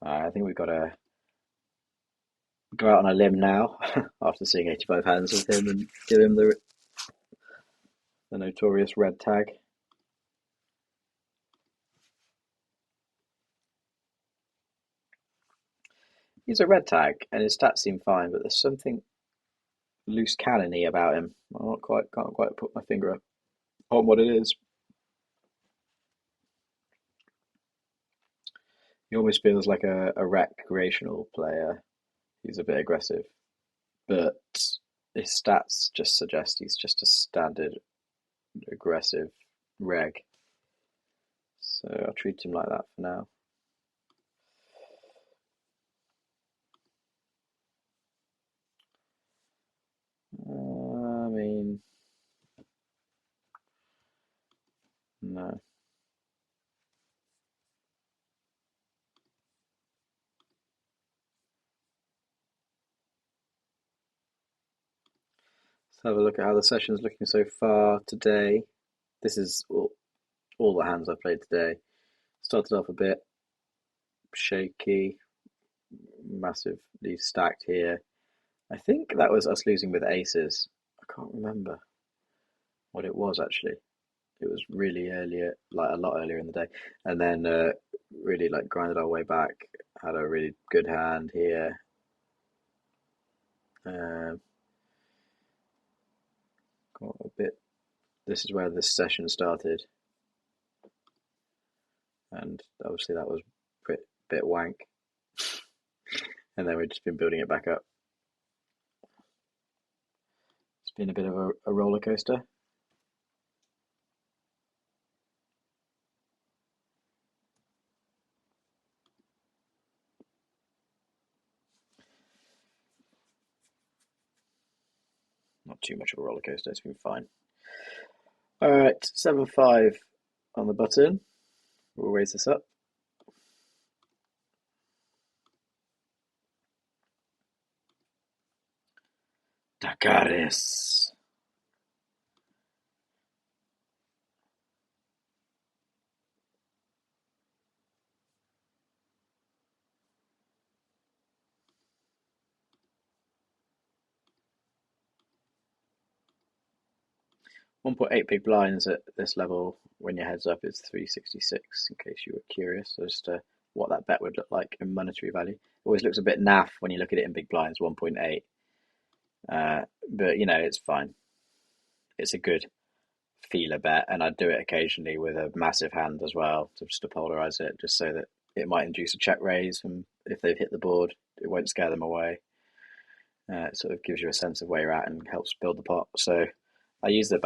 I think we've got to go out on a limb now after seeing 85 hands of him and give him the notorious red tag. He's a red tag and his stats seem fine, but there's something loose cannony about him. Can't quite put my finger on what it is. He almost feels like a recreational player. He's a bit aggressive, but his stats just suggest he's just a standard aggressive reg. So I'll treat him like that for now. I mean, no. Let's have a look at how the session's looking so far today. This is all the hands I've played today. Started off a bit shaky, massively stacked here. I think that was us losing with aces. I can't remember what it was actually. It was really earlier, like a lot earlier in the day, and then really like grinded our way back. Had a really good hand here. Got a bit. This is where this session started, and obviously that was a bit wank. And then we've just been building it back up. It's been a bit of a roller coaster. Not too much of a roller coaster. It's been fine. All right, 7-5 on the button. We'll raise this up. Dakaris. $1.8 big blinds at this level when your head's up is 366, in case you were curious as to what that bet would look like in monetary value. It always looks a bit naff when you look at it in big blinds, 1.8. But, you know, it's fine. It's a good feeler bet, and I'd do it occasionally with a massive hand as well, just to polarize it, just so that it might induce a check raise, and if they've hit the board, it won't scare them away. It sort of gives you a sense of where you're at and helps build the pot. So I use that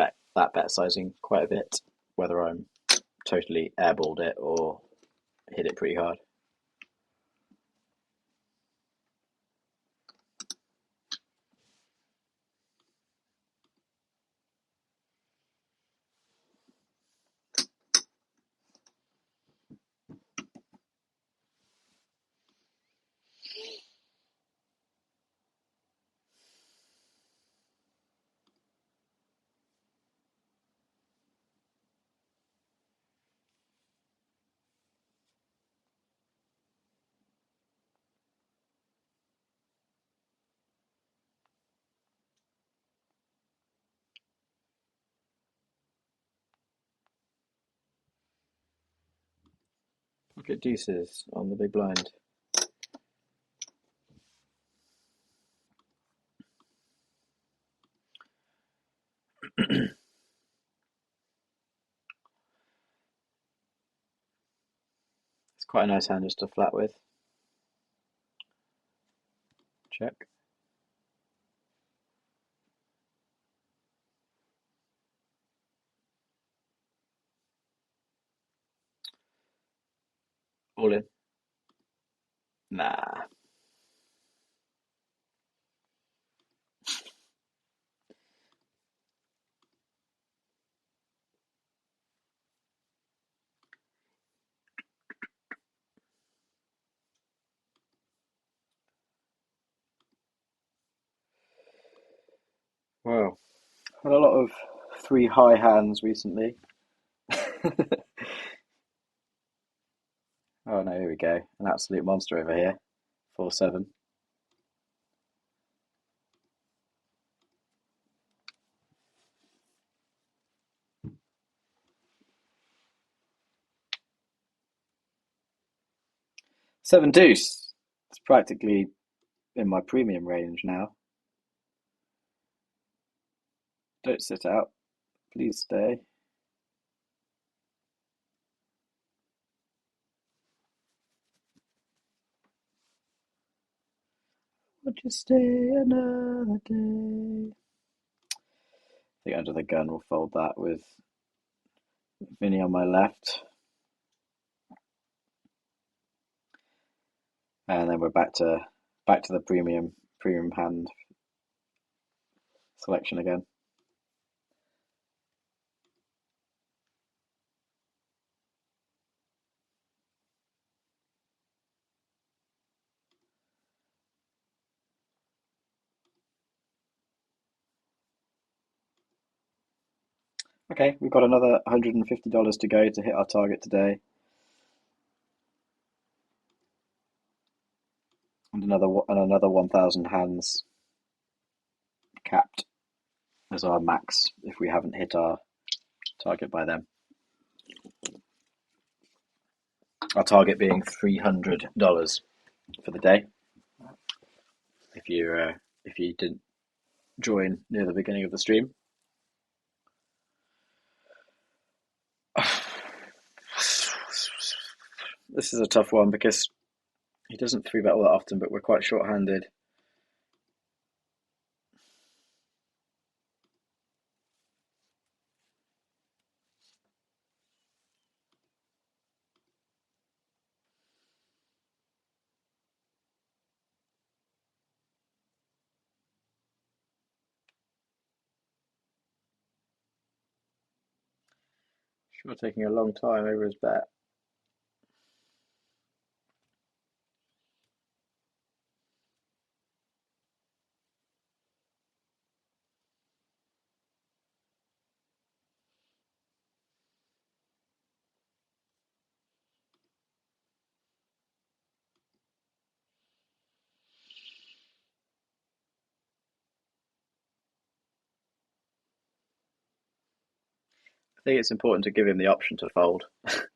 bet sizing quite a bit, whether I'm totally airballed it or hit it pretty hard. Look at deuces on the big blind. It's quite a nice hand just to flat with. Check. All in. Nah. Wow. Had a lot of 3 high hands recently. Oh no, here we go. An absolute monster over here. 4-7. Seven deuce. It's practically in my premium range now. Don't sit out. Please stay. Would you stay another day? I think under the gun we'll fold that with Vinny on my left. And then we're back to the premium hand selection again. Okay, we've got another $150 to go to hit our target today. And another 1,000 hands capped as our max if we haven't hit our target by then. Our target being $300 for the day. If you didn't join near the beginning of the stream. This is a tough one because he doesn't 3-bet all that often, but we're quite short-handed. Sure, taking a long time over his bet. I think it's important to give him the option to fold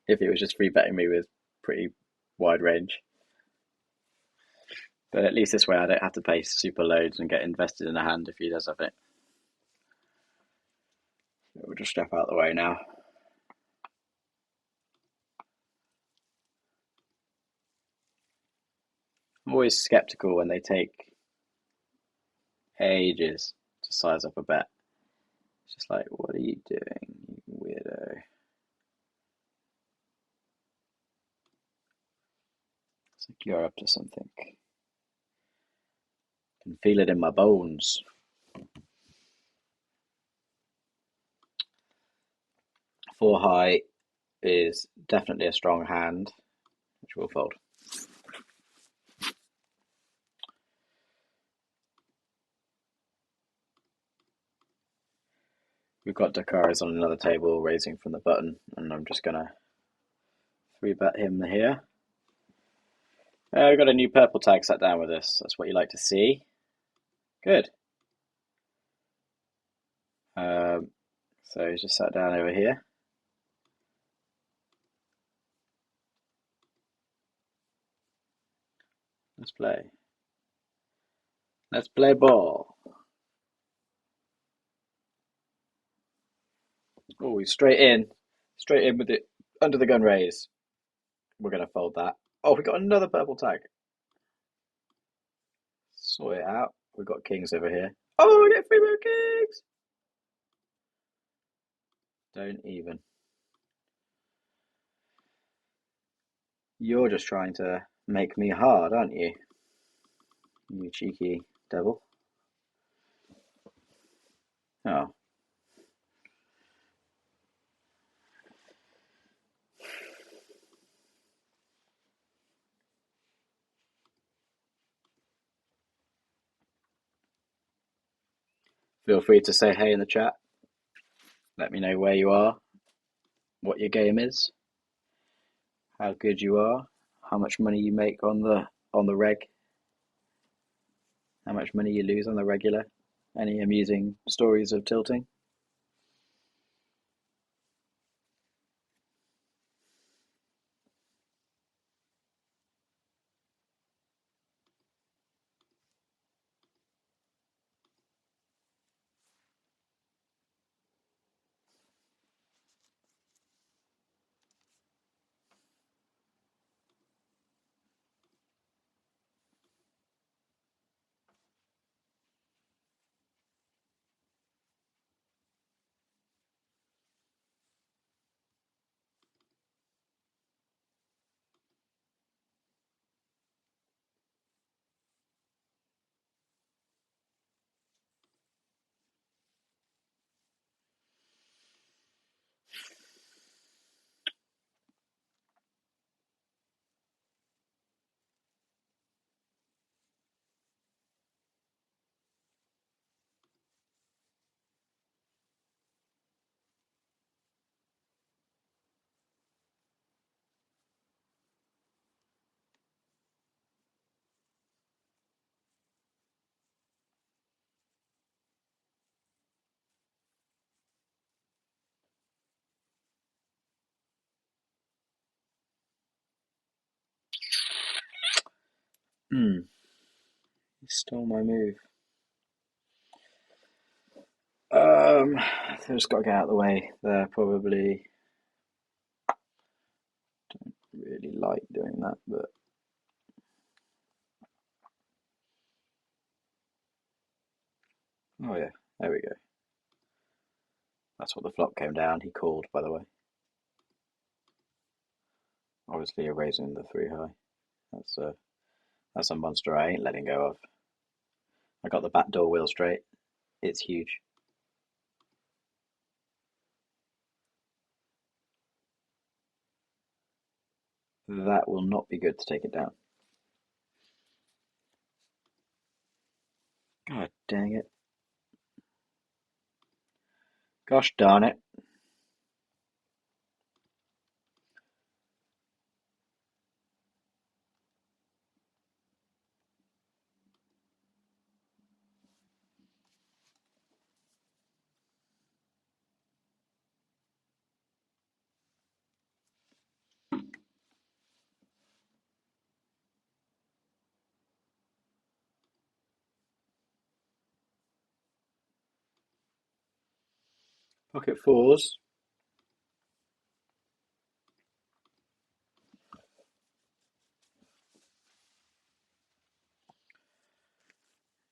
if he was just free betting me with pretty wide range. But at least this way I don't have to pay super loads and get invested in a hand if he does have it. We'll just step out of the way now. I'm always skeptical when they take ages to size up a bet. It's just like, what are you doing, you weirdo? It's like you're up to something. I can feel it in my bones. Four high is definitely a strong hand, which will fold. We've got Dakaris on another table raising from the button, and I'm just gonna 3-bet him here. We've got a new purple tag sat down with us. That's what you like to see. Good. So he's just sat down over here. Let's play. Let's play ball. Oh, he's straight in. Straight in with it under the gun raise. We're going to fold that. Oh, we got another purple tag. Sort it out. We've got kings over here. Oh, we get 3 more kings! Don't even. You're just trying to make me hard, aren't you? You cheeky devil. Oh. Feel free to say hey in the chat. Let me know where you are, what your game is, how good you are, how much money you make on the reg, how much money you lose on the regular, any amusing stories of tilting. He stole my move. I just got to get out of the way. They're probably don't really like doing that, but oh yeah, there we go. That's what the flop came down. He called, by the way. Obviously, you're raising the 3 high. That's a monster I ain't letting go of. I got the backdoor wheel straight. It's huge. That will not be good to take it down. God dang it. Gosh darn it. Pocket fours.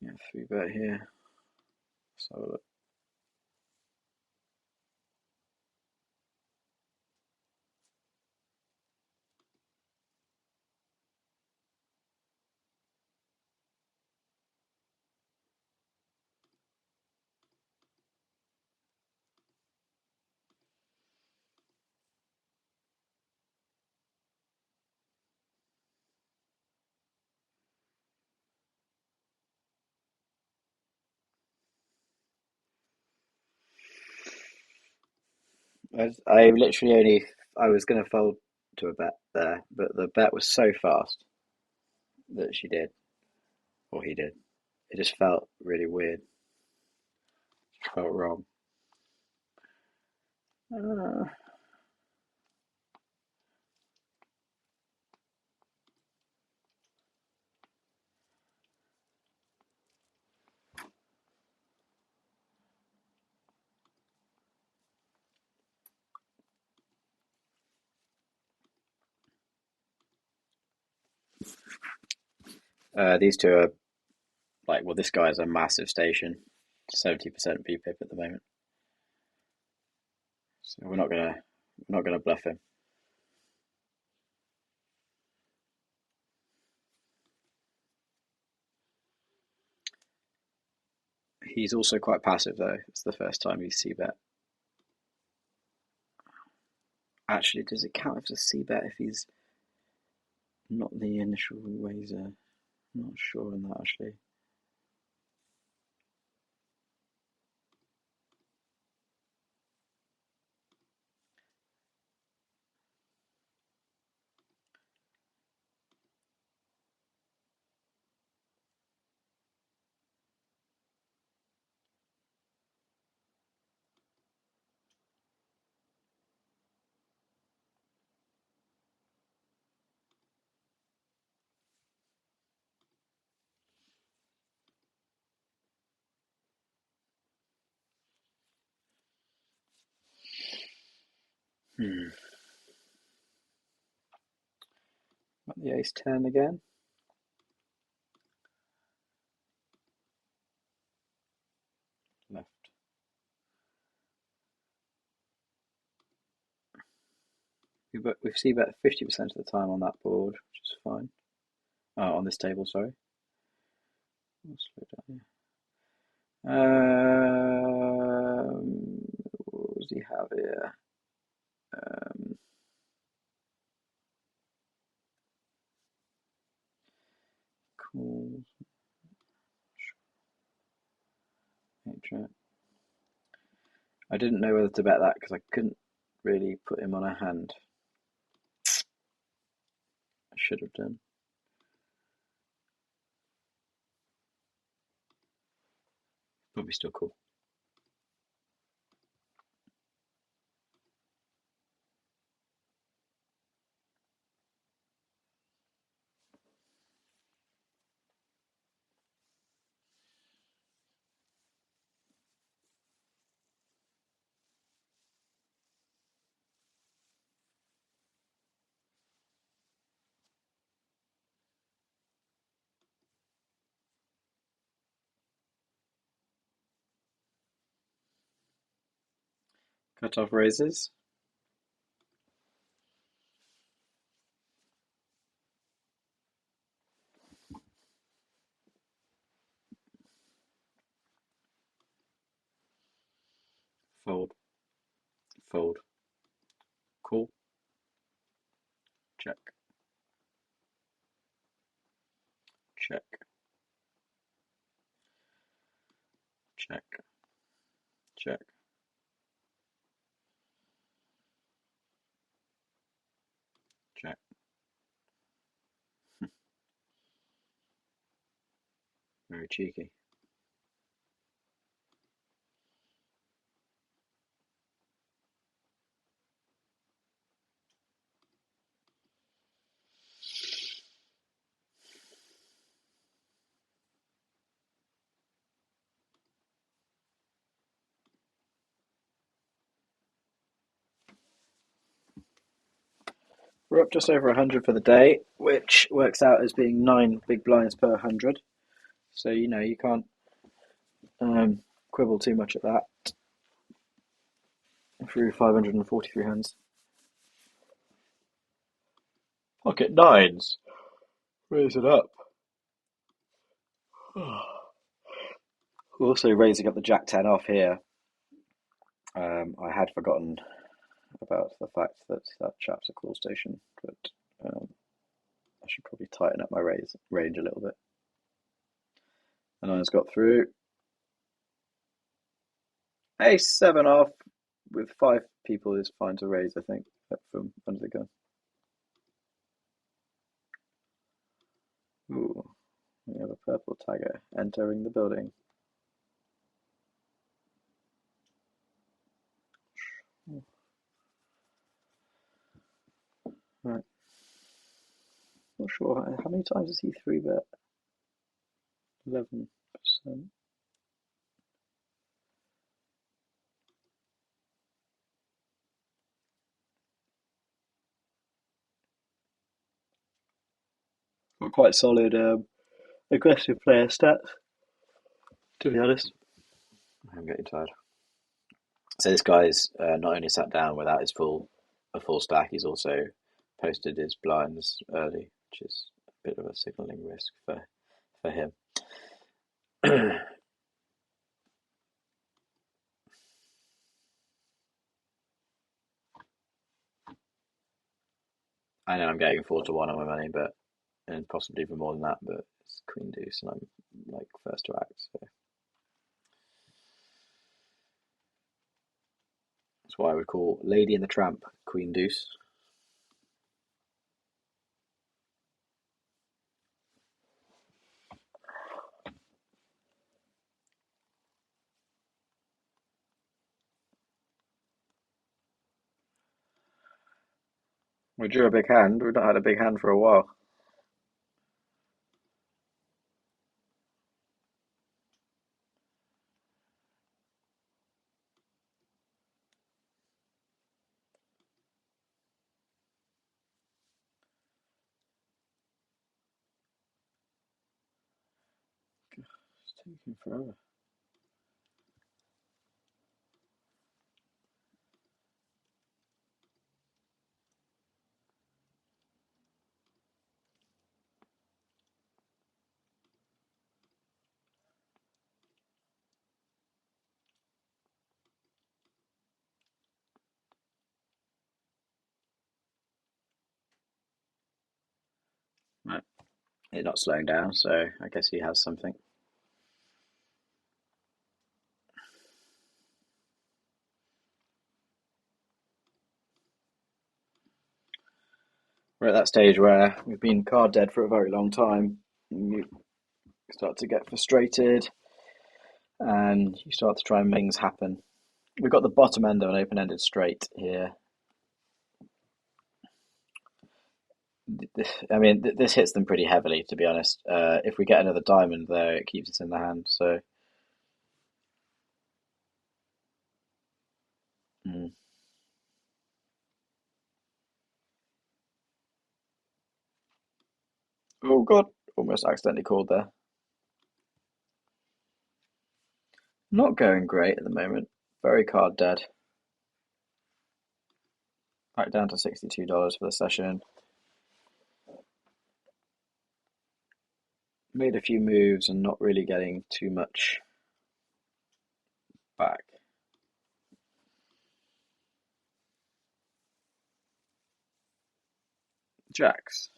Yeah, 3-bet here. So I literally I was going to fold to a bet there, but the bet was so fast that she did, or he did. It just felt really weird. It felt wrong. Uh, These two are like, well, this guy is a massive station, 70% BPIP at the moment. So we're not gonna bluff him. He's also quite passive though. It's the first time he's c-bet. Actually, does it count as a c-bet if he's not the initial raiser? I'm not sure on that actually. Got the ace-10 again. Left. We've c-bet 50% of the time on that board, which is fine. On this table, sorry. I'll slow down here. What does he have here? Calls. I didn't know whether to bet that because I couldn't really put him on a hand. I should have done. Probably still cool. Cut off raises. Fold. Fold. Call. Check. Check. Check. Check. Check. Very cheeky. We're up just over 100 for the day, which works out as being 9 big blinds per 100. So, you can't quibble too much at that through 543 hands. Pocket nines. Raise it up. Also raising up the Jack 10 off here. I had forgotten about the fact that chap's a call station, but I should probably tighten up my range a little bit. The nine's got through. Ace 7 off with 5 people is fine to raise, I think, from under the gun. Ooh, we have a purple tagger entering the building. Right. Not sure how many times has he 3-bet? 11%. Got quite solid aggressive player stats, to be honest. I'm getting tired. So this guy's not only sat down without a full stack, he's also posted his blinds early, which is a bit of a signalling risk for him. I know I'm getting 4-1 on my money, and possibly even more than that, but it's Queen Deuce, and I'm like first to act, so that's why I would call Lady and the Tramp Queen Deuce. We drew a big hand. We've not had a big hand for a while. It's taking forever. Right. It's not slowing down, so I guess he has something. We're at that stage where we've been card dead for a very long time. And you start to get frustrated, and you start to try and make things happen. We've got the bottom end of an open-ended straight here. I mean, this hits them pretty heavily, to be honest. If we get another diamond there, it keeps us in the hand. So, mm. Oh god, almost accidentally called there. Not going great at the moment. Very card dead. Back down to $62 for the session. Made a few moves and not really getting too much back. Jacks.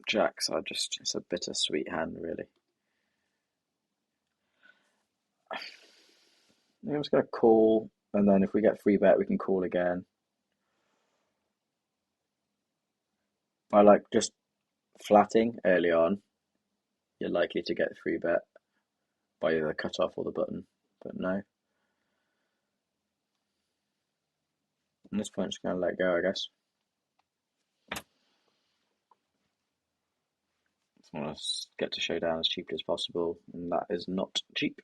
Jacks are just, it's a bittersweet hand, really. I'm just going to call, and then if we get free bet, we can call again. I like just flatting early on. You're likely to get free bet by either the cutoff or the button, but no. At this point, just going to let go, I guess. I want to get to showdown as cheaply as possible, and that is not cheap.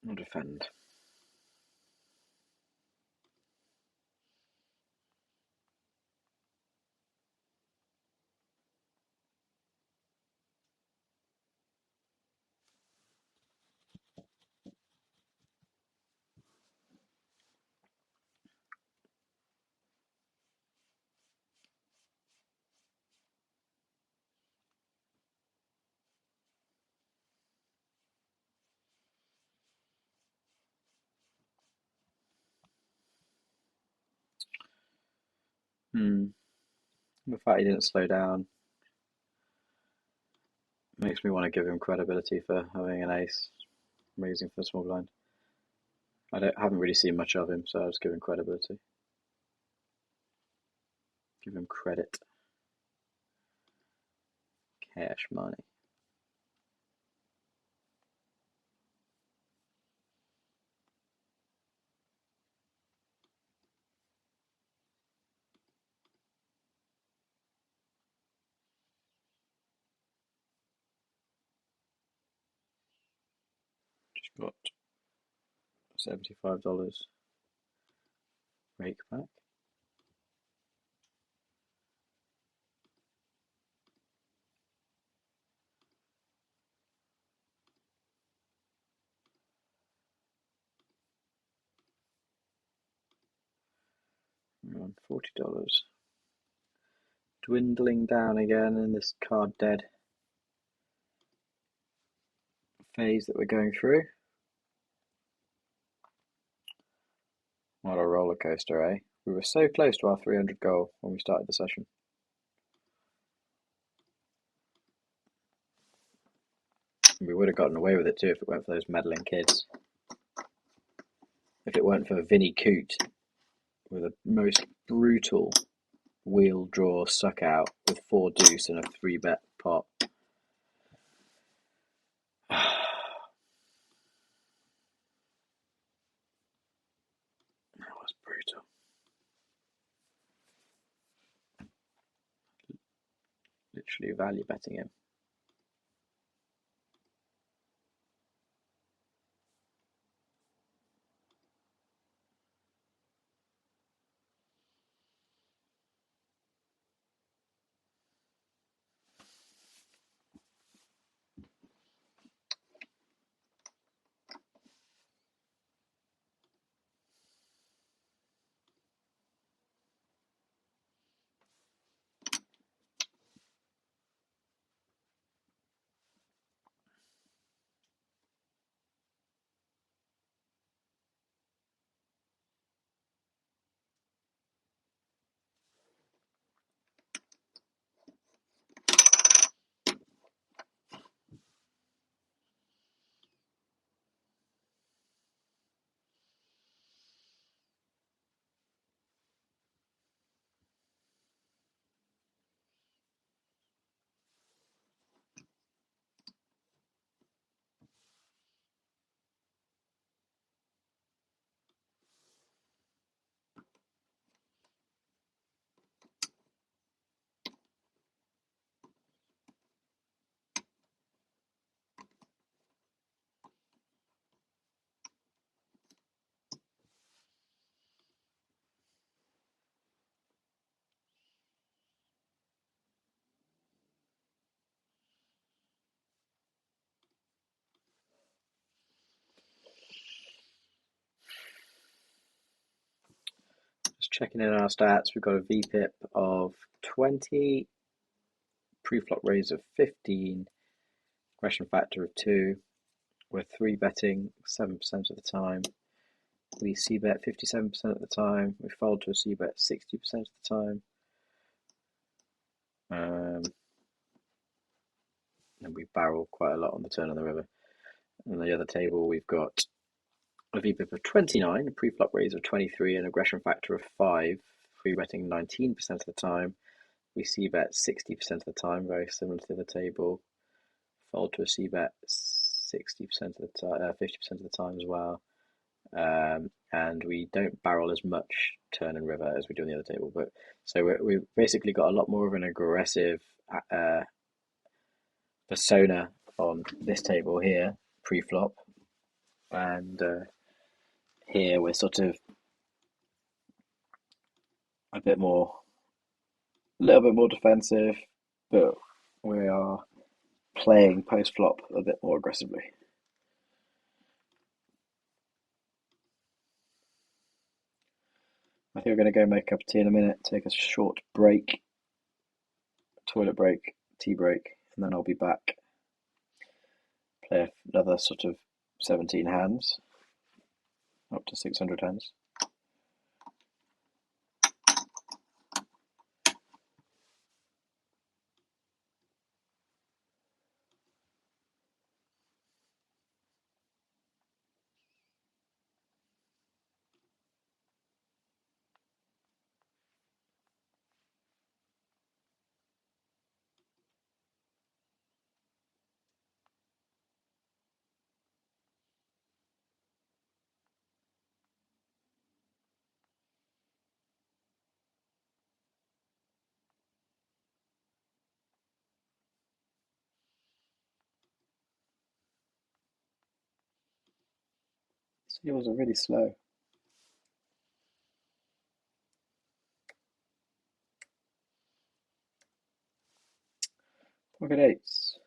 I'll defend. The fact he didn't slow down makes me want to give him credibility for having an ace, raising for the small blind. Haven't really seen much of him, so I was giving credibility. Give him credit. Cash money. Just got $75 rake back. We're on $40. Dwindling down again in this card dead phase that we're going through. What a roller coaster, eh? We were so close to our 300 goal when we started the session. We would have gotten away with it too if it weren't for those meddling kids. If it weren't for Vinny Coote with a most brutal wheel draw suck out with 4 deuce and a 3-bet pot. That was brutal. Literally value betting him. Just checking in our stats, we've got a VPIP of 20, pre-flop raise of 15, aggression factor of 2. We're 3-betting 7% of the time. We c-bet 57% of the time. We fold to a c-bet 60% of the time. And we barrel quite a lot on the turn on the river. On the other table, we've got a VPIP of 29, a pre-flop raise of 23, and aggression factor of 5. Free betting 19% of the time. We c-bet 60% of the time, very similar to the table. Fold to a c-bet 60% of the time, 50% of the time as well. And we don't barrel as much turn and river as we do on the other table. But so we've basically got a lot more of an aggressive persona on this table here, pre-flop, and here we're sort of a little bit more defensive, but we are playing post-flop a bit more aggressively. I think we're going to go make a cup of tea in a minute, take a short break, toilet break, tea break, and then I'll be back. Play another sort of 17 hands, up to 600 hands. Seals are really slow. Pocket eights.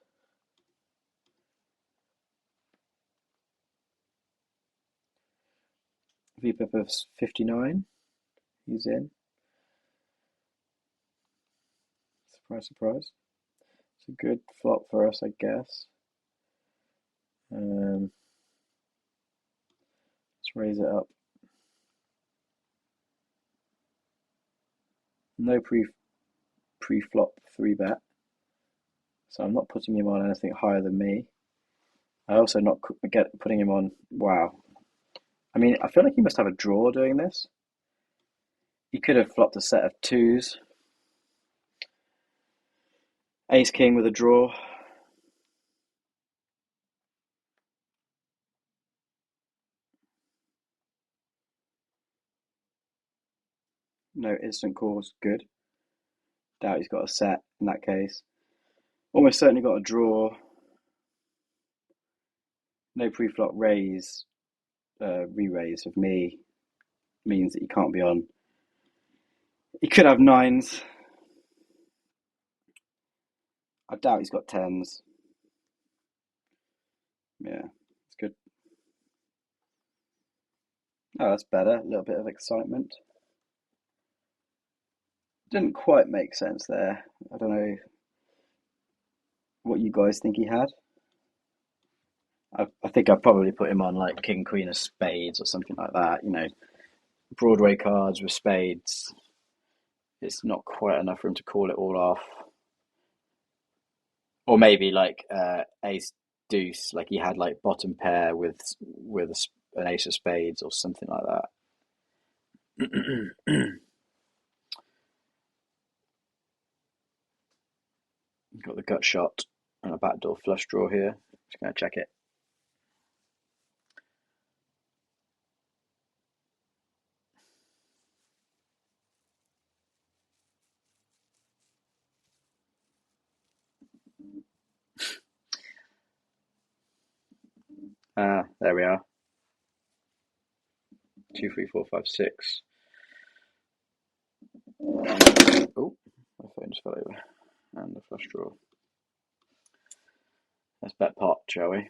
VPIP of 59. He's in. Surprise, surprise. It's a good flop for us, I guess. Let's raise it up. No pre-flop 3-bet, so I'm not putting him on anything higher than me. I also not putting him on. Wow. I mean, I feel like he must have a draw doing this. He could have flopped a set of twos. Ace king with a draw. No instant calls. Good. Doubt he's got a set in that case. Almost certainly got a draw. No pre-flop raise, re-raise of me means that he can't be on. He could have nines. I doubt he's got tens. Yeah, it's good. Oh, that's better. A little bit of excitement. Didn't quite make sense there. I don't know what you guys think he had. I think I'd probably put him on like King, Queen of Spades or something like that. You know, Broadway cards with spades. It's not quite enough for him to call it all off. Or maybe like Ace Deuce, like he had like bottom pair with an Ace of Spades or something like that. Got the gut shot and a backdoor flush draw here. Just going to check it. There we are. 2, 3, 4, 5, 6. Oh, my phone just fell over. And the flush draw. Let's bet pot, shall we?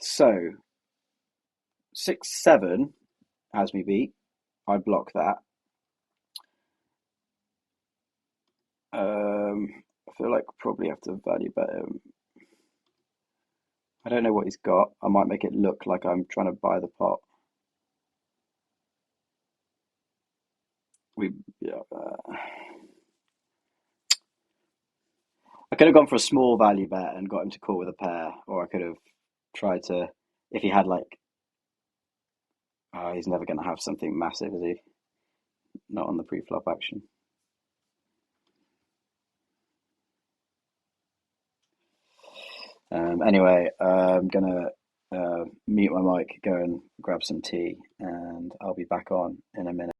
So 6, 7 has me beat. I block that. I feel like probably have to value bet him. I don't know what he's got. I might make it look like I'm trying to buy the pot. I could have gone for a small value bet and got him to call with a pair, or I could have tried to, if he had like, he's never going to have something massive, is he? Not on the pre-flop action. Anyway, I'm gonna mute my mic, go and grab some tea, and I'll be back on in a minute.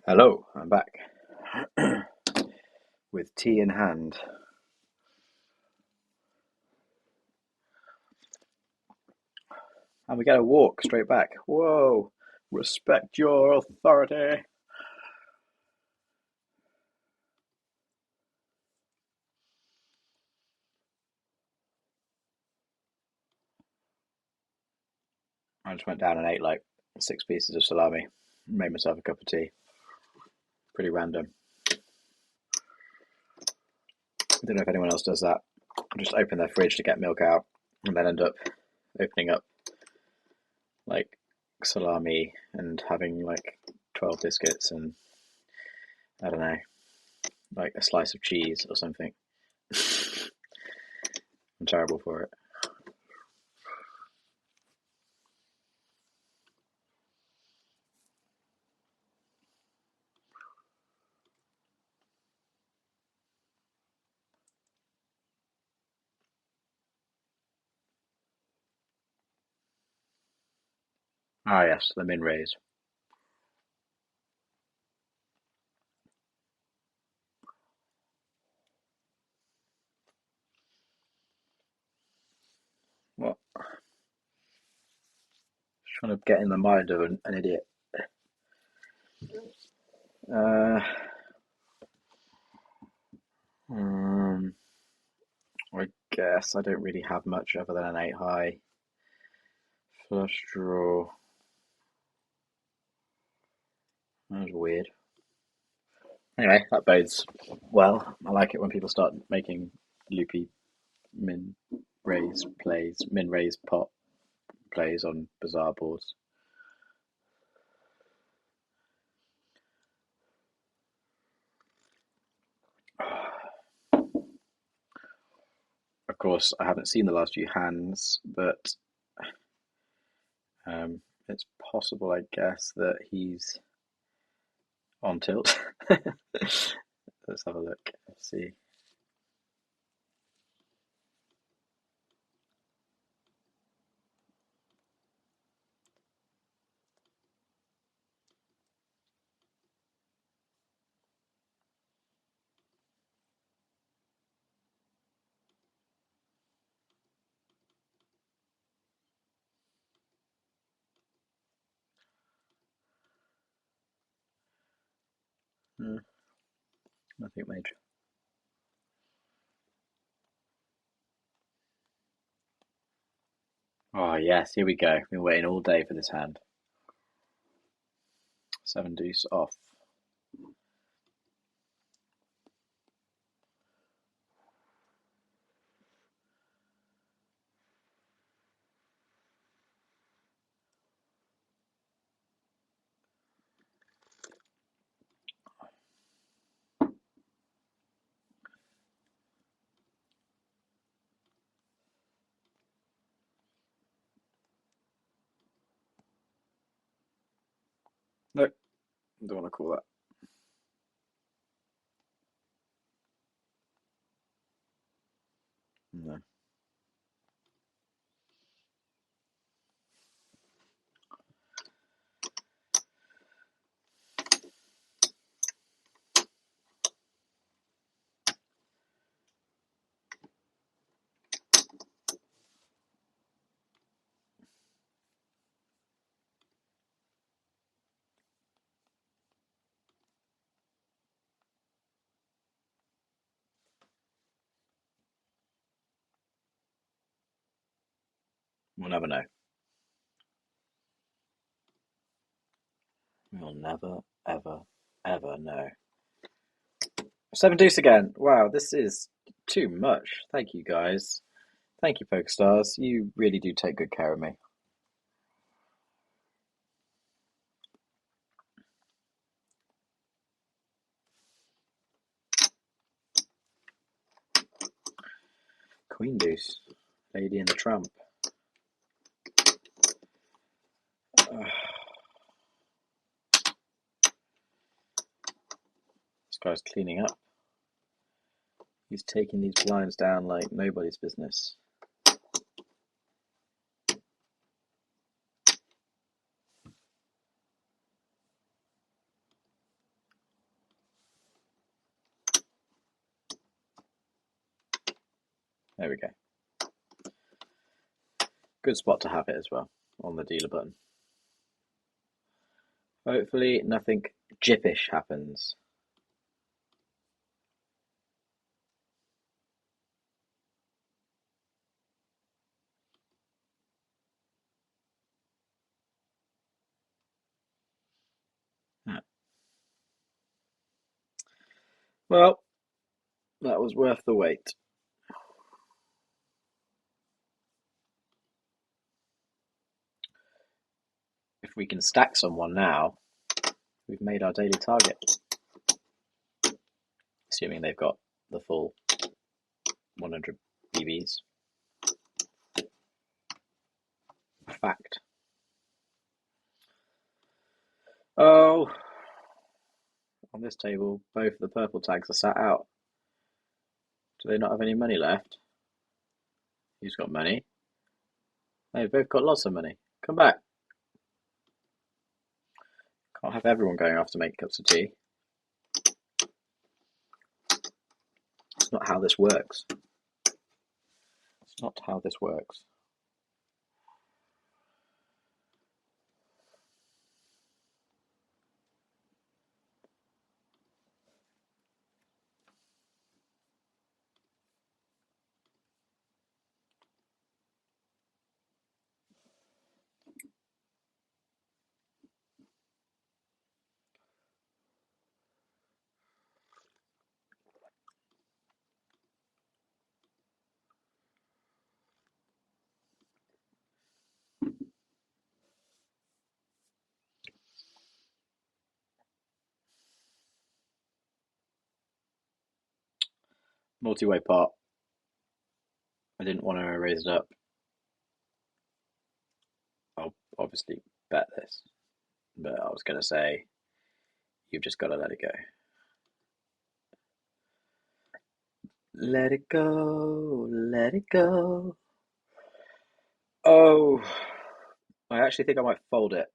Hello, I'm back with tea in hand. And we get a walk straight back. Whoa, respect your authority. I just went down and ate like 6 pieces of salami, made myself a cup of tea. Pretty random. I don't know if anyone else does that. Just open their fridge to get milk out and then end up opening up like salami and having like 12 biscuits and I don't know, like a slice of cheese or something. I'm terrible for it. Ah, yes, the min rays. What? Trying to get in the mind of an idiot. Uh, um, I guess I don't really have much other than an 8 high. Flush draw. That was weird. Anyway, that bodes well. I like it when people start making loopy min raise plays, min raise pot plays on bizarre boards. Of course, I haven't seen the last few hands, but it's possible, I guess, that he's on tilt. Let's have a look. Let's see. Nothing major. Oh yes, here we go. Been waiting all day for this hand. 7 deuce off. No, don't want to call that. No. We'll never know. We'll never, ever, ever know. 7 deuce again. Wow, this is too much. Thank you, guys. Thank you, PokerStars. You really do take good care of me. Queen deuce. Lady and the Trump. This guy's cleaning up. He's taking these blinds down like nobody's business. There we go. Good spot to have it as well, on the dealer button. Hopefully nothing jippish happens. Well, that was worth the wait. If we can stack someone now, we've made our daily target. Assuming they've got the full 100 BBs. Fact. Oh, on this table, both the purple tags are sat out. Do they not have any money left? Who's got money? They've both got lots of money. Come back. Can't have everyone going off to make cups of tea. It's not how this works. It's not how this works. Multi-way pot. I didn't want to raise it up. I'll obviously bet this, but I was going to say you've just got to let it go. Let it go, let it go. Oh, I actually think I might fold it.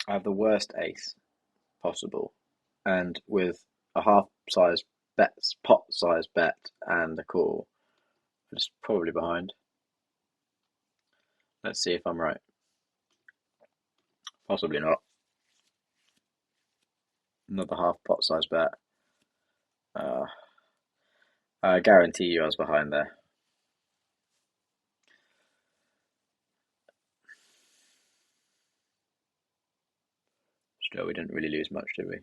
I have the worst ace possible, and with a half-size bet, pot-size bet, and a call, I'm just probably behind. Let's see if I'm right. Possibly not. Another half pot-size bet. I guarantee you I was behind there. Still, we didn't really lose much, did we?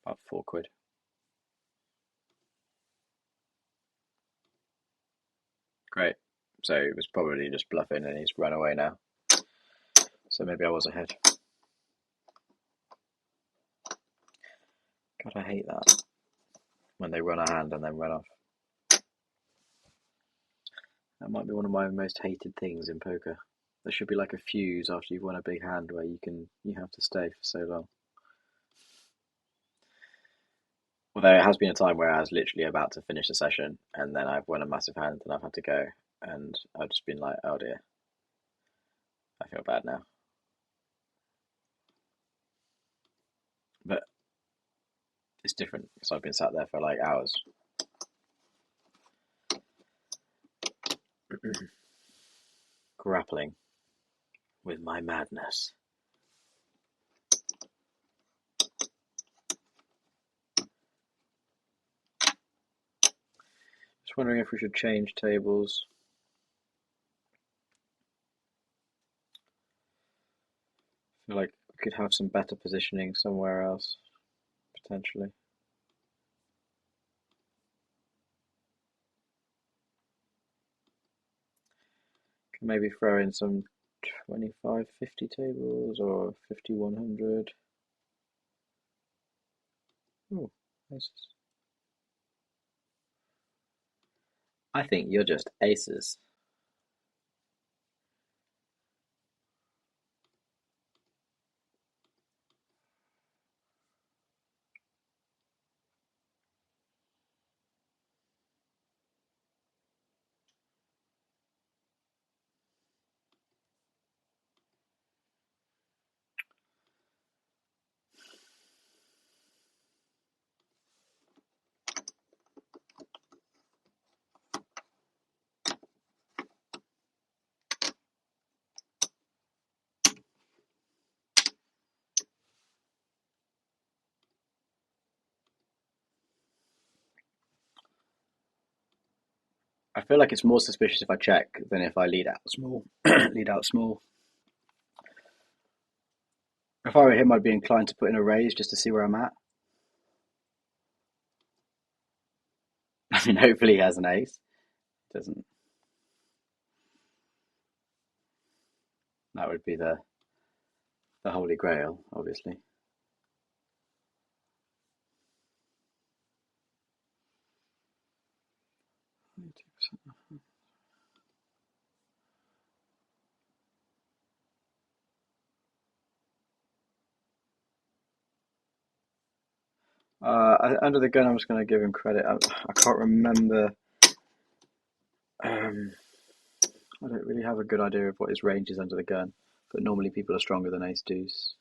About £4. Great. So he was probably just bluffing and he's run away now. So maybe I was ahead. God, I hate that. When they run a hand and then run off. That might be one of my most hated things in poker. There should be like a fuse after you've won a big hand where you have to stay for so long. Although it has been a time where I was literally about to finish the session and then I've won a massive hand and I've had to go and I've just been like, oh dear, I feel bad now. But it's different because I've been sat there for like hours. Grappling with my madness. Just wondering if we should change tables. I feel like we could have some better positioning somewhere else, potentially. Can maybe throw in some 25-50 tables or 50-100. Oh, aces. I think you're just aces. I feel like it's more suspicious if I check than if I lead out small. Lead out small. If I were him, I'd be inclined to put in a raise just to see where I'm at. I mean, hopefully he has an ace. Doesn't. That would be the holy grail, obviously. Under the gun, I'm just going to give him credit. I can't remember. I don't really have a good idea of what his range is under the gun, but normally people are stronger than ace deuce.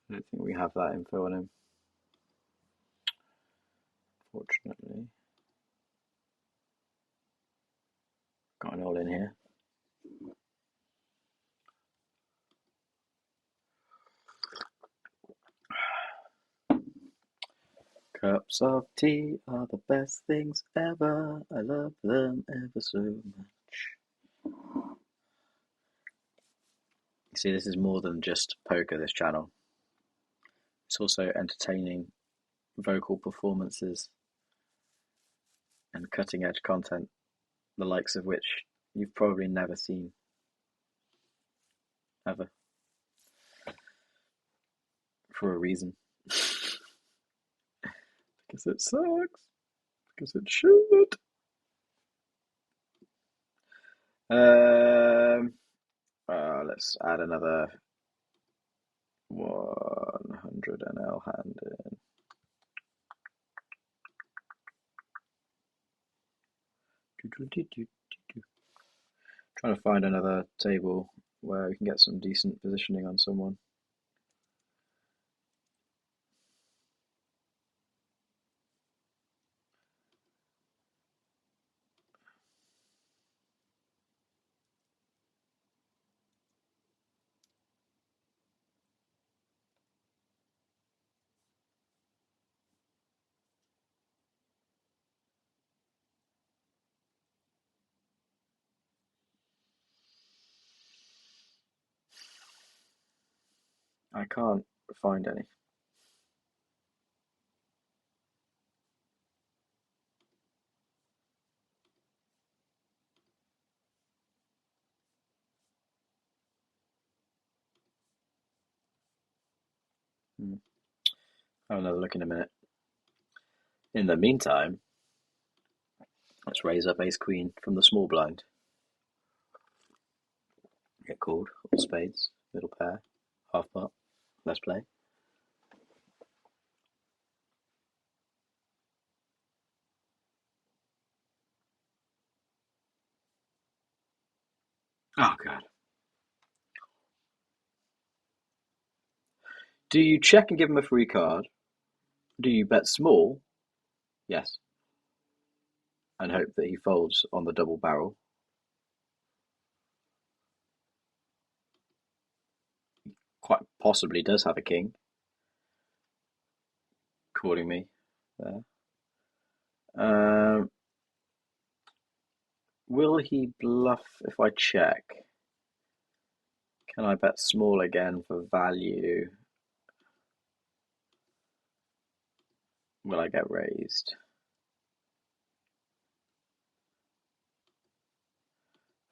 I don't think we have that info on him, fortunately. Got an all in here. Cups of tea are the best things ever. I love them ever so much. See, this is more than just poker, this channel. It's also entertaining vocal performances and cutting edge content, the likes of which you've probably never seen. Ever. For a reason. Because it sucks. Because it should. Let's add another 100 NL hand in. Trying to find another table where we can get some decent positioning on someone. I can't find any. I'll have another look in a minute. In the meantime, let's raise up ace queen from the small blind. Get called, all spades, middle pair, half pot. Let's play. Oh, God. Do you check and give him a free card? Do you bet small? Yes. And hope that he folds on the double barrel? Quite possibly does have a king. Calling me there. Will he bluff if I check? Can I bet small again for value? Will I get raised?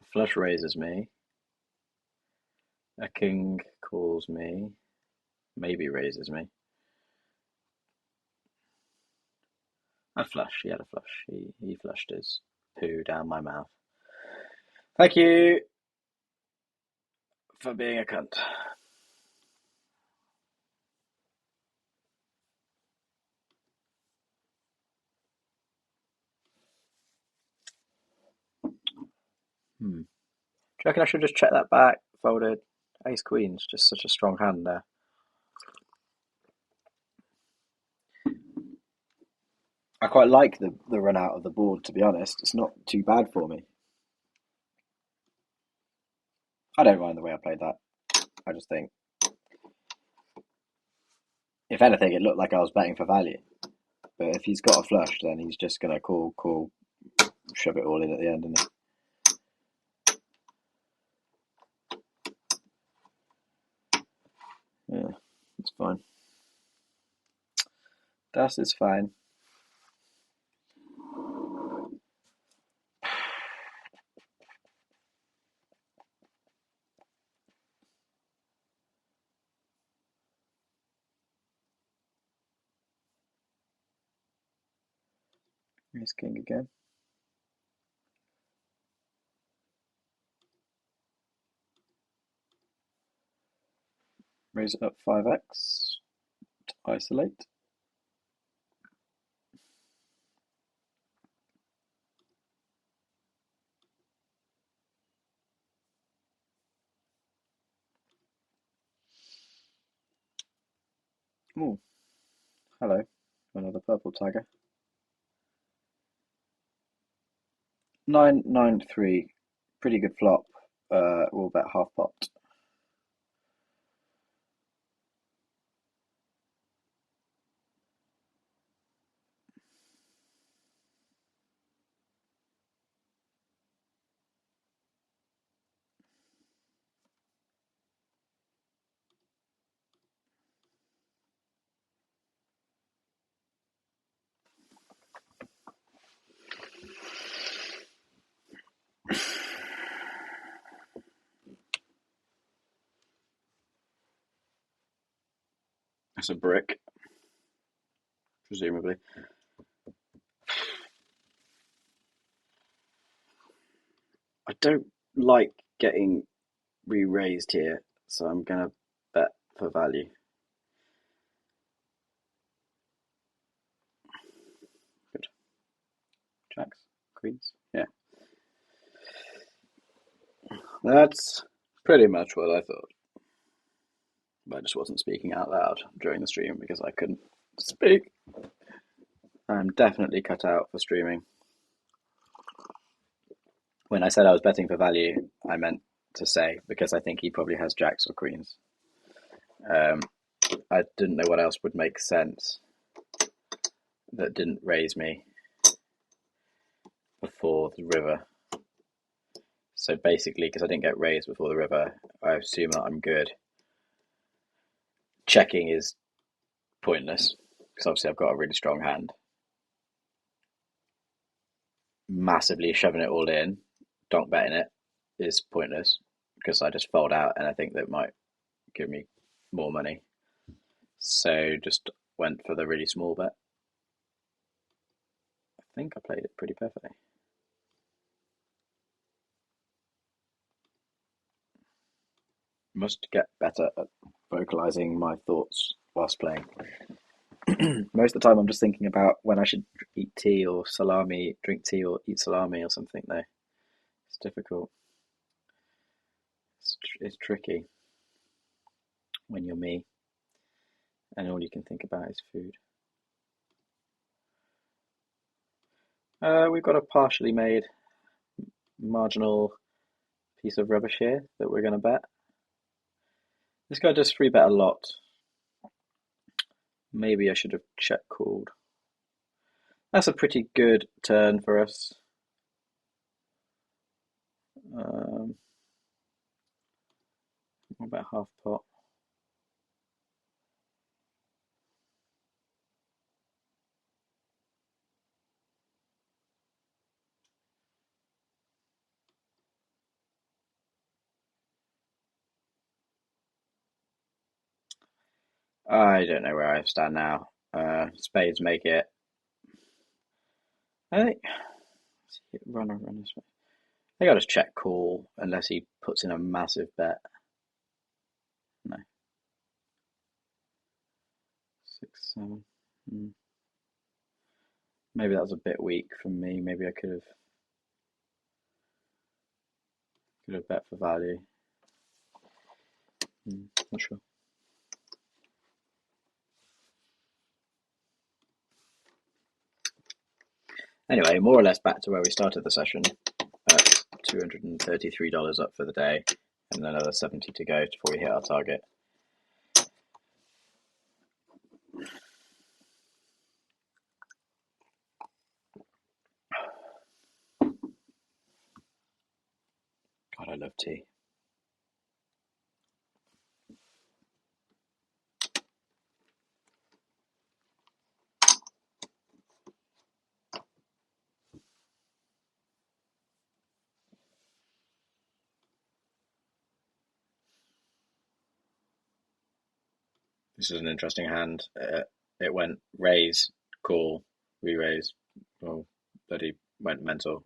A flush raises me. A king calls me. Maybe raises me. A flush. He had a flush. He flushed his poo down my mouth. Thank you for being a cunt. Do you reckon I should just check that back? Folded. Ace Queen's just such a strong hand there. I quite like the run out of the board, to be honest. It's not too bad for me. I don't mind the way I played that. I just think, if anything, it looked like I was betting for value. But if he's got a flush, then he's just going to call, shove it all in at the end, isn't he? Yeah, it's fine. Das ist fine. Here's king again. Raise it up 5x to isolate. Oh, hello, another purple tiger. 9-9-3, pretty good flop. We'll bet half pot. That's a brick, presumably. I don't like getting re-raised here, so I'm gonna bet for value. Good. Jacks, queens, yeah. That's pretty much what I thought. But I just wasn't speaking out loud during the stream because I couldn't speak. I'm definitely cut out for streaming. When I said I was betting for value, I meant to say because I think he probably has jacks or queens. I didn't know what else would make sense that didn't raise me before the river. So basically, because I didn't get raised before the river, I assume that I'm good. Checking is pointless because obviously I've got a really strong hand. Massively shoving it all in, donk betting it is pointless because I just fold out and I think that might give me more money. So just went for the really small bet. I think I played it pretty perfectly. Must get better at vocalizing my thoughts whilst playing. Most of the time I'm just thinking about when I should eat tea or salami, drink tea or eat salami or something though. It's difficult. It's tricky when you're me and all you can think about is food. We've got a partially made marginal piece of rubbish here that we're going to bet. This guy does free bet a lot. Maybe I should have check called. That's a pretty good turn for us. What about half pot? I don't know where I stand now. Spades make it. I think runner. I think I'll just check call unless he puts in a massive bet. No. 6-7. Maybe that was a bit weak from me. Maybe I could have bet for value. Not sure. Anyway, more or less back to where we started the session at $233 up for the day and another 70 to go before we hit our target. I love tea. This is an interesting hand. It went raise, call, re-raise. Well, bloody went mental.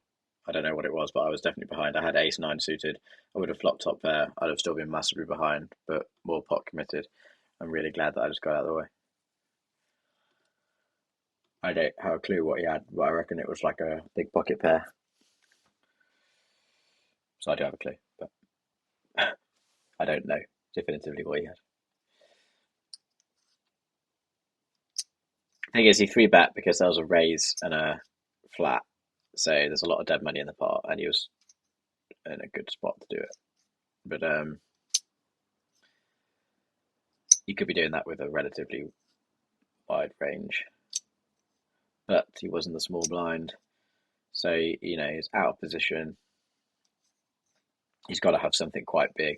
I don't know what it was, but I was definitely behind. I had ace nine suited. I would have flopped top pair. I'd have still been massively behind, but more pot committed. I'm really glad that I just got out of the way. I don't have a clue what he had, but I reckon it was like a big pocket pair. So I do have a clue, but I don't know definitively what he had. The thing is, he three bet because there was a raise and a flat, so there's a lot of dead money in the pot, and he was in a good spot to do it. But he could be doing that with a relatively wide range, but he was in the small blind, so he's out of position. He's got to have something quite big.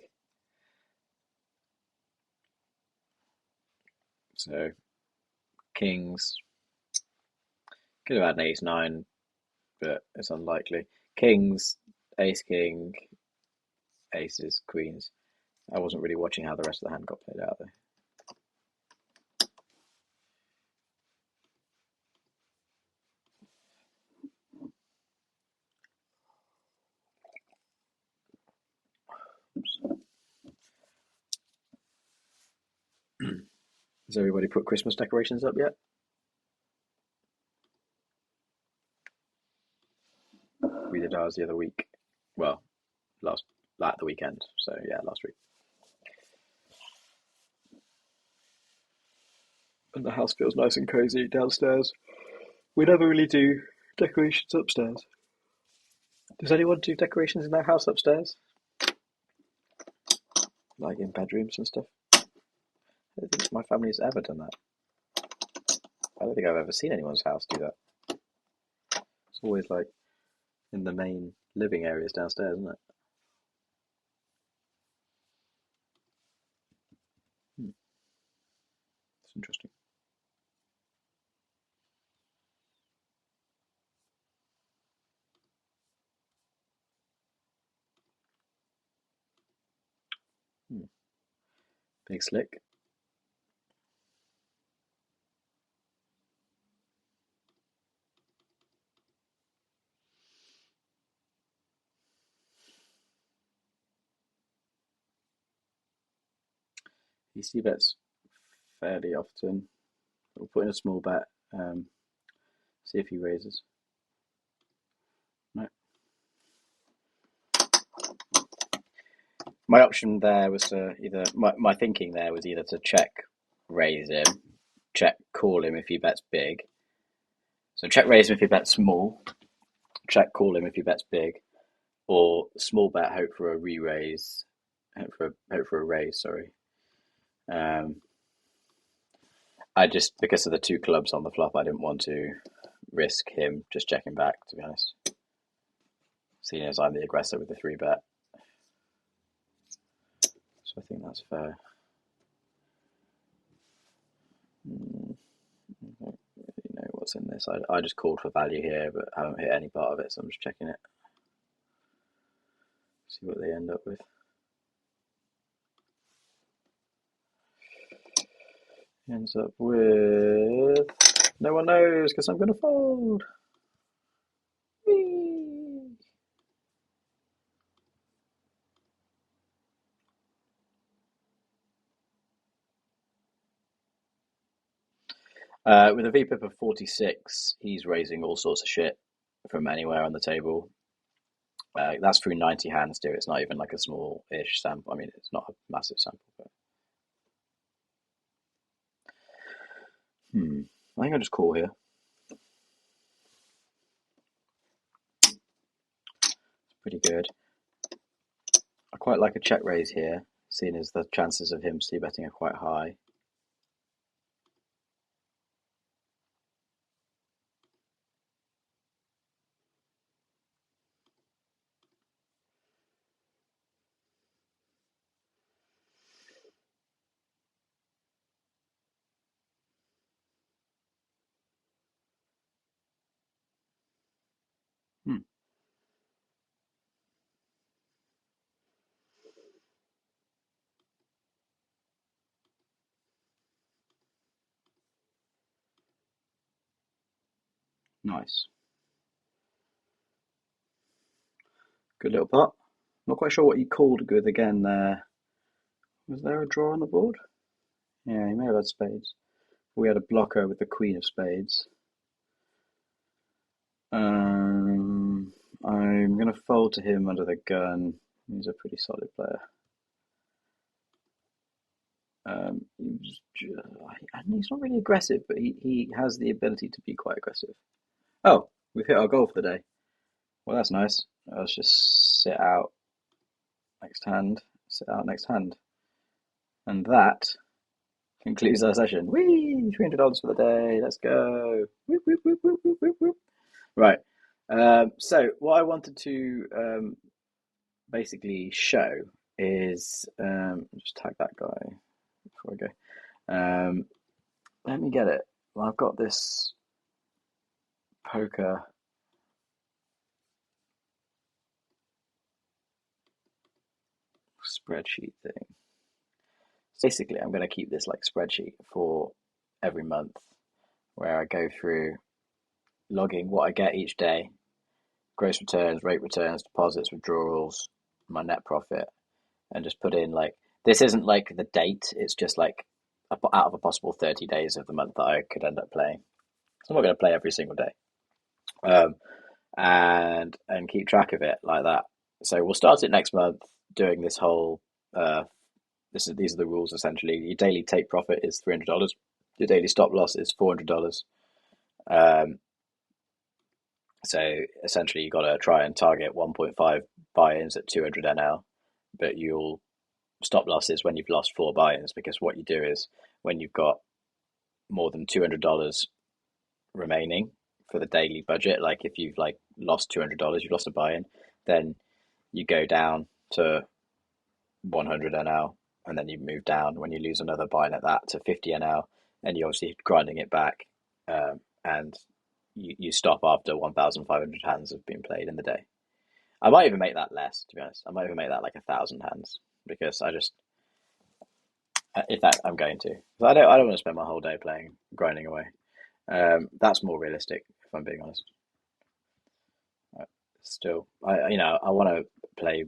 So kings could have had an ace nine, but it's unlikely. Kings, ace king, aces, queens. I wasn't really watching how the rest of the hand got played out though. Has everybody put Christmas decorations up yet? We did ours the other week. Well, the weekend. So yeah, last week. And the house feels nice and cozy downstairs. We never really do decorations upstairs. Does anyone do decorations in their house upstairs? Like in bedrooms and stuff? I don't think my family's ever done that. I don't think I've ever seen anyone's house do that. It's always like in the main living areas downstairs, isn't it? It's interesting. Big slick. He c bets fairly often. We'll put in a small bet. See if he raises. No. My option there was to either my thinking there was either to check raise him, check call him if he bets big. So check raise him if he bets small, check call him if he bets big, or small bet hope for a re-raise, hope for a raise. Sorry. I just because of the two clubs on the flop, I didn't want to risk him just checking back. To be honest, seeing as I'm the aggressor with the three bet. So I think that's fair. I don't really know what's in this. I just called for value here, but I haven't hit any part of it, so I'm just checking it. See what they end up with. Ends up with no one knows because I'm going to fold. Whee! With a VPIP of 46, he's raising all sorts of shit from anywhere on the table. That's through 90 hands too. It's not even like a small-ish sample. I mean, it's not a massive sample. But... I think I'll just call here. It's pretty good. I quite like a check raise here, seeing as the chances of him c-betting are quite high. Nice. Good little pot. Not quite sure what he called good again there. Was there a draw on the board? Yeah, he may have had spades. We had a blocker with the queen of spades. I'm going to fold to him under the gun. He's a pretty solid player. He's not really aggressive, but he has the ability to be quite aggressive. Oh, we've hit our goal for the day. Well, that's nice. Let's just sit out next hand. Sit out next hand. And that concludes our session. Whee! $300 for the day. Let's go. Whoop, whoop, whoop, whoop, whoop, whoop, whoop. Right. So what I wanted to basically show is just tag that guy before I go. Let me get it. Well, I've got this poker spreadsheet thing. Basically, I'm going to keep this like spreadsheet for every month where I go through logging what I get each day, gross returns, rate returns, deposits, withdrawals, my net profit, and just put in like, this isn't like the date, it's just like out of a possible 30 days of the month that I could end up playing. So I'm not going to play every single day. And keep track of it like that. So we'll start it next month doing this whole these are the rules essentially. Your daily take profit is $300. Your daily stop loss is $400. So essentially, you've got to try and target 1.5 buy-ins at 200 NL, but you'll stop losses when you've lost 4 buy-ins, because what you do is when you've got more than $200 remaining for the daily budget, like if you've like lost $200, you've lost a buy-in, then you go down to 100 NL, and then you move down when you lose another buy-in at that to 50 NL, and you're obviously grinding it back, and you stop after 1,500 hands have been played in the day. I might even make that less, to be honest. I might even make that like 1,000 hands, because I'm going to. I don't want to spend my whole day grinding away. That's more realistic, if I'm being honest. Still, I want to play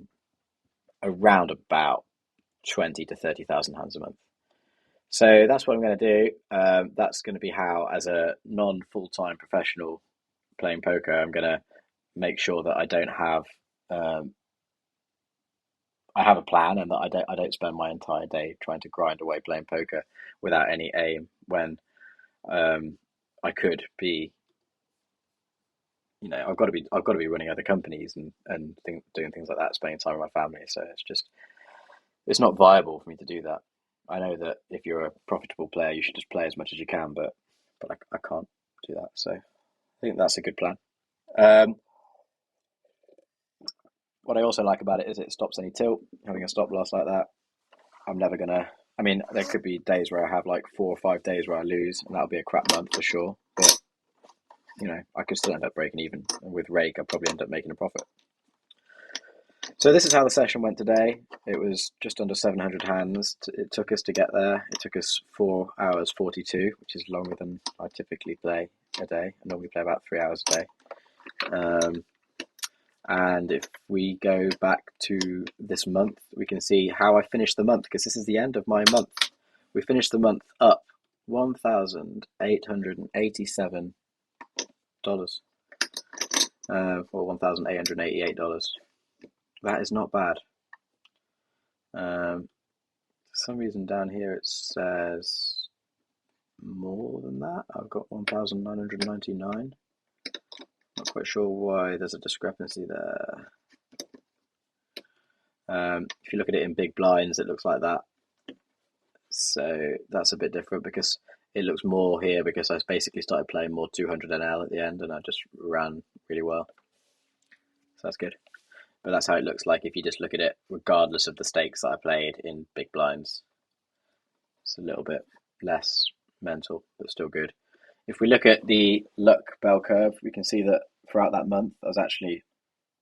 around about 20 to 30,000 hands a month. So that's what I'm going to do. That's going to be how, as a non-full-time professional playing poker, I'm going to make sure that I don't have I have a plan, and that I don't spend my entire day trying to grind away playing poker without any aim, when I could be, I've got to be running other companies and doing things like that, spending time with my family. So it's not viable for me to do that. I know that if you're a profitable player, you should just play as much as you can, but I can't do that. So I think that's a good plan. What I also like about it is it stops any tilt. Having a stop loss like that, I'm never gonna. I mean, there could be days where I have like 4 or 5 days where I lose, and that'll be a crap month for sure. But I could still end up breaking even. And with rake, I'll probably end up making a profit. So this is how the session went today. It was just under 700 hands. It took us to get there. It took us 4 hours 42, which is longer than I typically play a day. I normally play about 3 hours a day. And if we go back to this month, we can see how I finished the month, because this is the end of my month. We finished the month up $1,887, or $1,888. That is not bad. For some reason down here it says more than that. I've got 1,999. Not quite sure why there's a discrepancy there. If you look at it in big blinds, it looks like that. So that's a bit different, because it looks more here because I basically started playing more 200 NL at the end, and I just ran really well. So that's good. But that's how it looks like if you just look at it regardless of the stakes that I played in big blinds. It's a little bit less mental, but still good. If we look at the luck bell curve, we can see that throughout that month, I was actually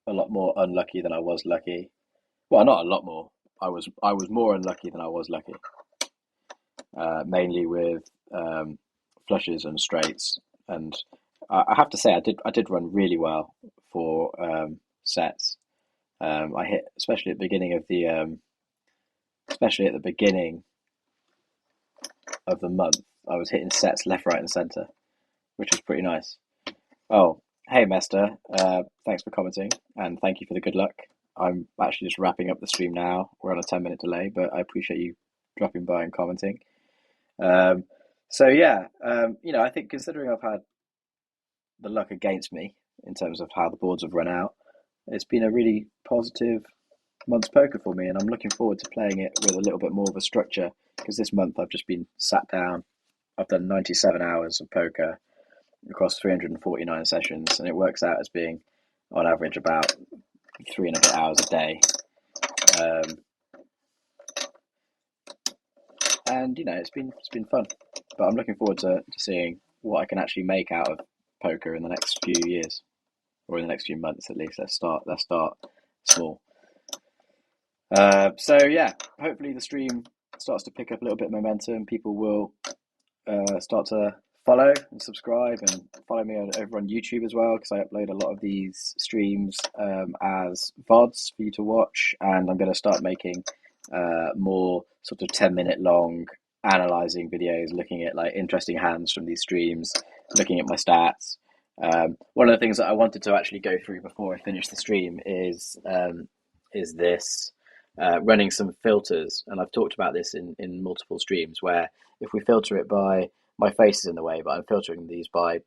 a lot more unlucky than I was lucky. Well, not a lot more. I was more unlucky than I was lucky. Mainly with flushes and straights, and I have to say I did run really well for sets. I hit especially at the beginning of the especially at the beginning of the month. I was hitting sets left, right, and centre, which was pretty nice. Oh, hey, Mester. Thanks for commenting and thank you for the good luck. I'm actually just wrapping up the stream now. We're on a 10-minute delay, but I appreciate you dropping by and commenting. So yeah, I think considering I've had the luck against me in terms of how the boards have run out, it's been a really positive month's poker for me, and I'm looking forward to playing it with a little bit more of a structure because this month I've just been sat down. I've done 97 hours of poker across 349 sessions, and it works out as being on average about 3.5 hours a day. And it's been fun, but I'm looking forward to seeing what I can actually make out of poker in the next few years, or in the next few months at least. Let's start small. So yeah, hopefully the stream starts to pick up a little bit of momentum. People will start to follow and subscribe and follow me over on YouTube as well, because I upload a lot of these streams as VODs for you to watch, and I'm going to start making more sort of 10-minute long analyzing videos, looking at like interesting hands from these streams, looking at my stats. One of the things that I wanted to actually go through before I finish the stream is this running some filters, and I've talked about this in multiple streams, where if we filter it by, my face is in the way, but I'm filtering these by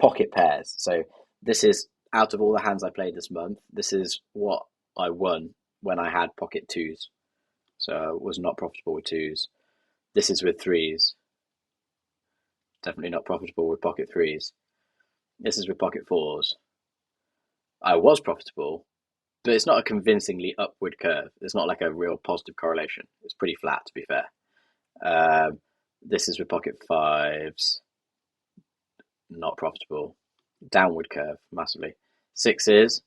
pocket pairs. So this is, out of all the hands I played this month, this is what I won when I had pocket twos. So I was not profitable with twos. This is with threes. Definitely not profitable with pocket threes. This is with pocket fours. I was profitable, but it's not a convincingly upward curve. It's not like a real positive correlation. It's pretty flat, to be fair. This is with pocket fives. Not profitable. Downward curve, massively. Sixes.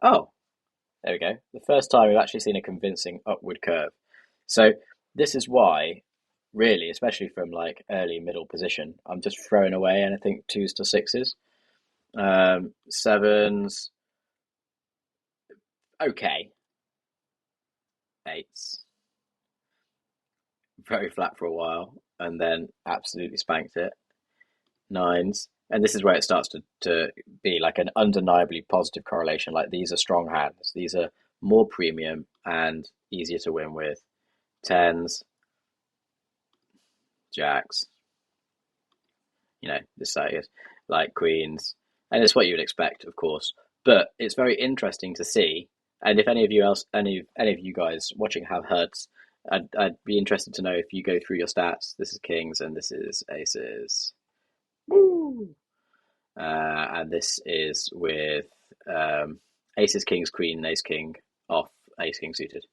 Oh, there we go. The first time we've actually seen a convincing upward curve. So this is why, really, especially from like early middle position, I'm just throwing away anything twos to sixes. Sevens, okay. Eights, very flat for a while, and then absolutely spanked it. Nines, and this is where it starts to be like an undeniably positive correlation. Like, these are strong hands. These are more premium and easier to win with. Tens, jacks, this side is like queens, and it's what you would expect, of course. But it's very interesting to see. And if any of you guys watching have HUDs, I'd be interested to know if you go through your stats. This is kings and this is aces. Woo! And this is with aces, kings, queen, ace, king off, ace, king suited.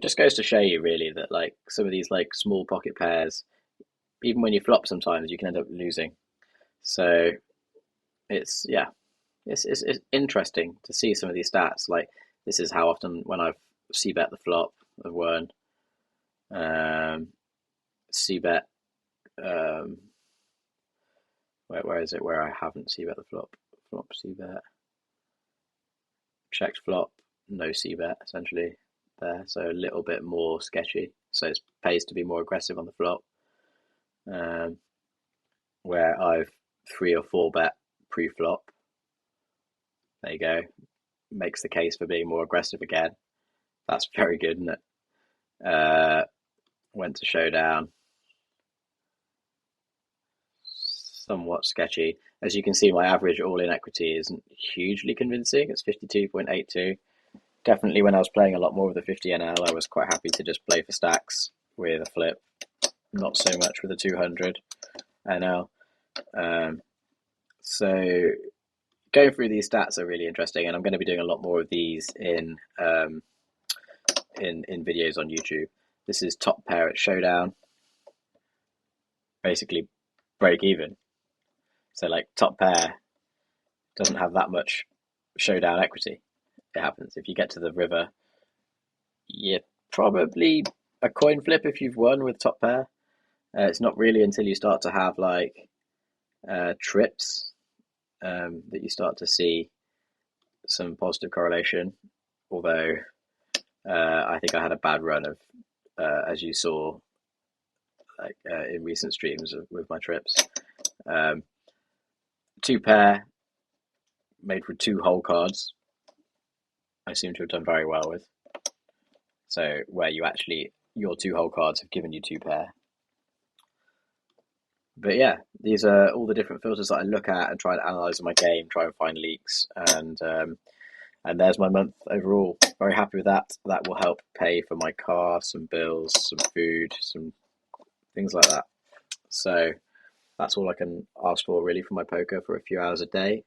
Just goes to show you really that like some of these like small pocket pairs, even when you flop, sometimes you can end up losing. So it's interesting to see some of these stats. Like, this is how often when I've c-bet the flop I've won. C-bet. Where is it where I haven't c-bet the flop? Flop c-bet. Checked flop, no c-bet essentially there. So a little bit more sketchy. So it pays to be more aggressive on the flop. Where I've 3 or 4 bet pre-flop. There you go. Makes the case for being more aggressive again. That's very good, isn't it? Went to showdown. Somewhat sketchy. As you can see, my average all-in equity isn't hugely convincing. It's 52.82. Definitely when I was playing a lot more with the 50 NL, I was quite happy to just play for stacks with a flip. Not so much with a 200 NL. So going through these stats are really interesting, and I'm going to be doing a lot more of these in videos on YouTube. This is top pair at showdown. Basically break even. So like top pair doesn't have that much showdown equity. It happens if you get to the river, you're probably a coin flip if you've won with top pair. It's not really until you start to have like trips that you start to see some positive correlation. Although I think I had a bad run of, as you saw, like in recent streams with my trips. Two pair made for 2 whole cards. I seem to have done very well with. So where you actually your 2 whole cards have given you 2 pair. But yeah, these are all the different filters that I look at and try to analyze in my game, try and find leaks, and there's my month overall. Very happy with that. That will help pay for my car, some bills, some food, some things like that. So that's all I can ask for really for my poker for a few hours a day.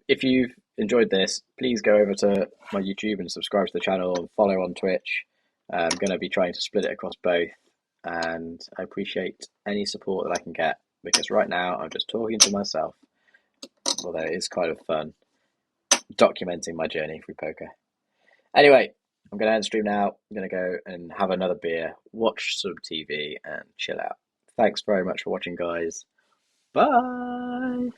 If you've enjoyed this, please go over to my YouTube and subscribe to the channel and follow on Twitch. I'm going to be trying to split it across both, and I appreciate any support that I can get, because right now I'm just talking to myself, although it is kind of fun documenting my journey through poker. Anyway, I'm going to end the stream now. I'm going to go and have another beer, watch some TV, and chill out. Thanks very much for watching, guys. Bye!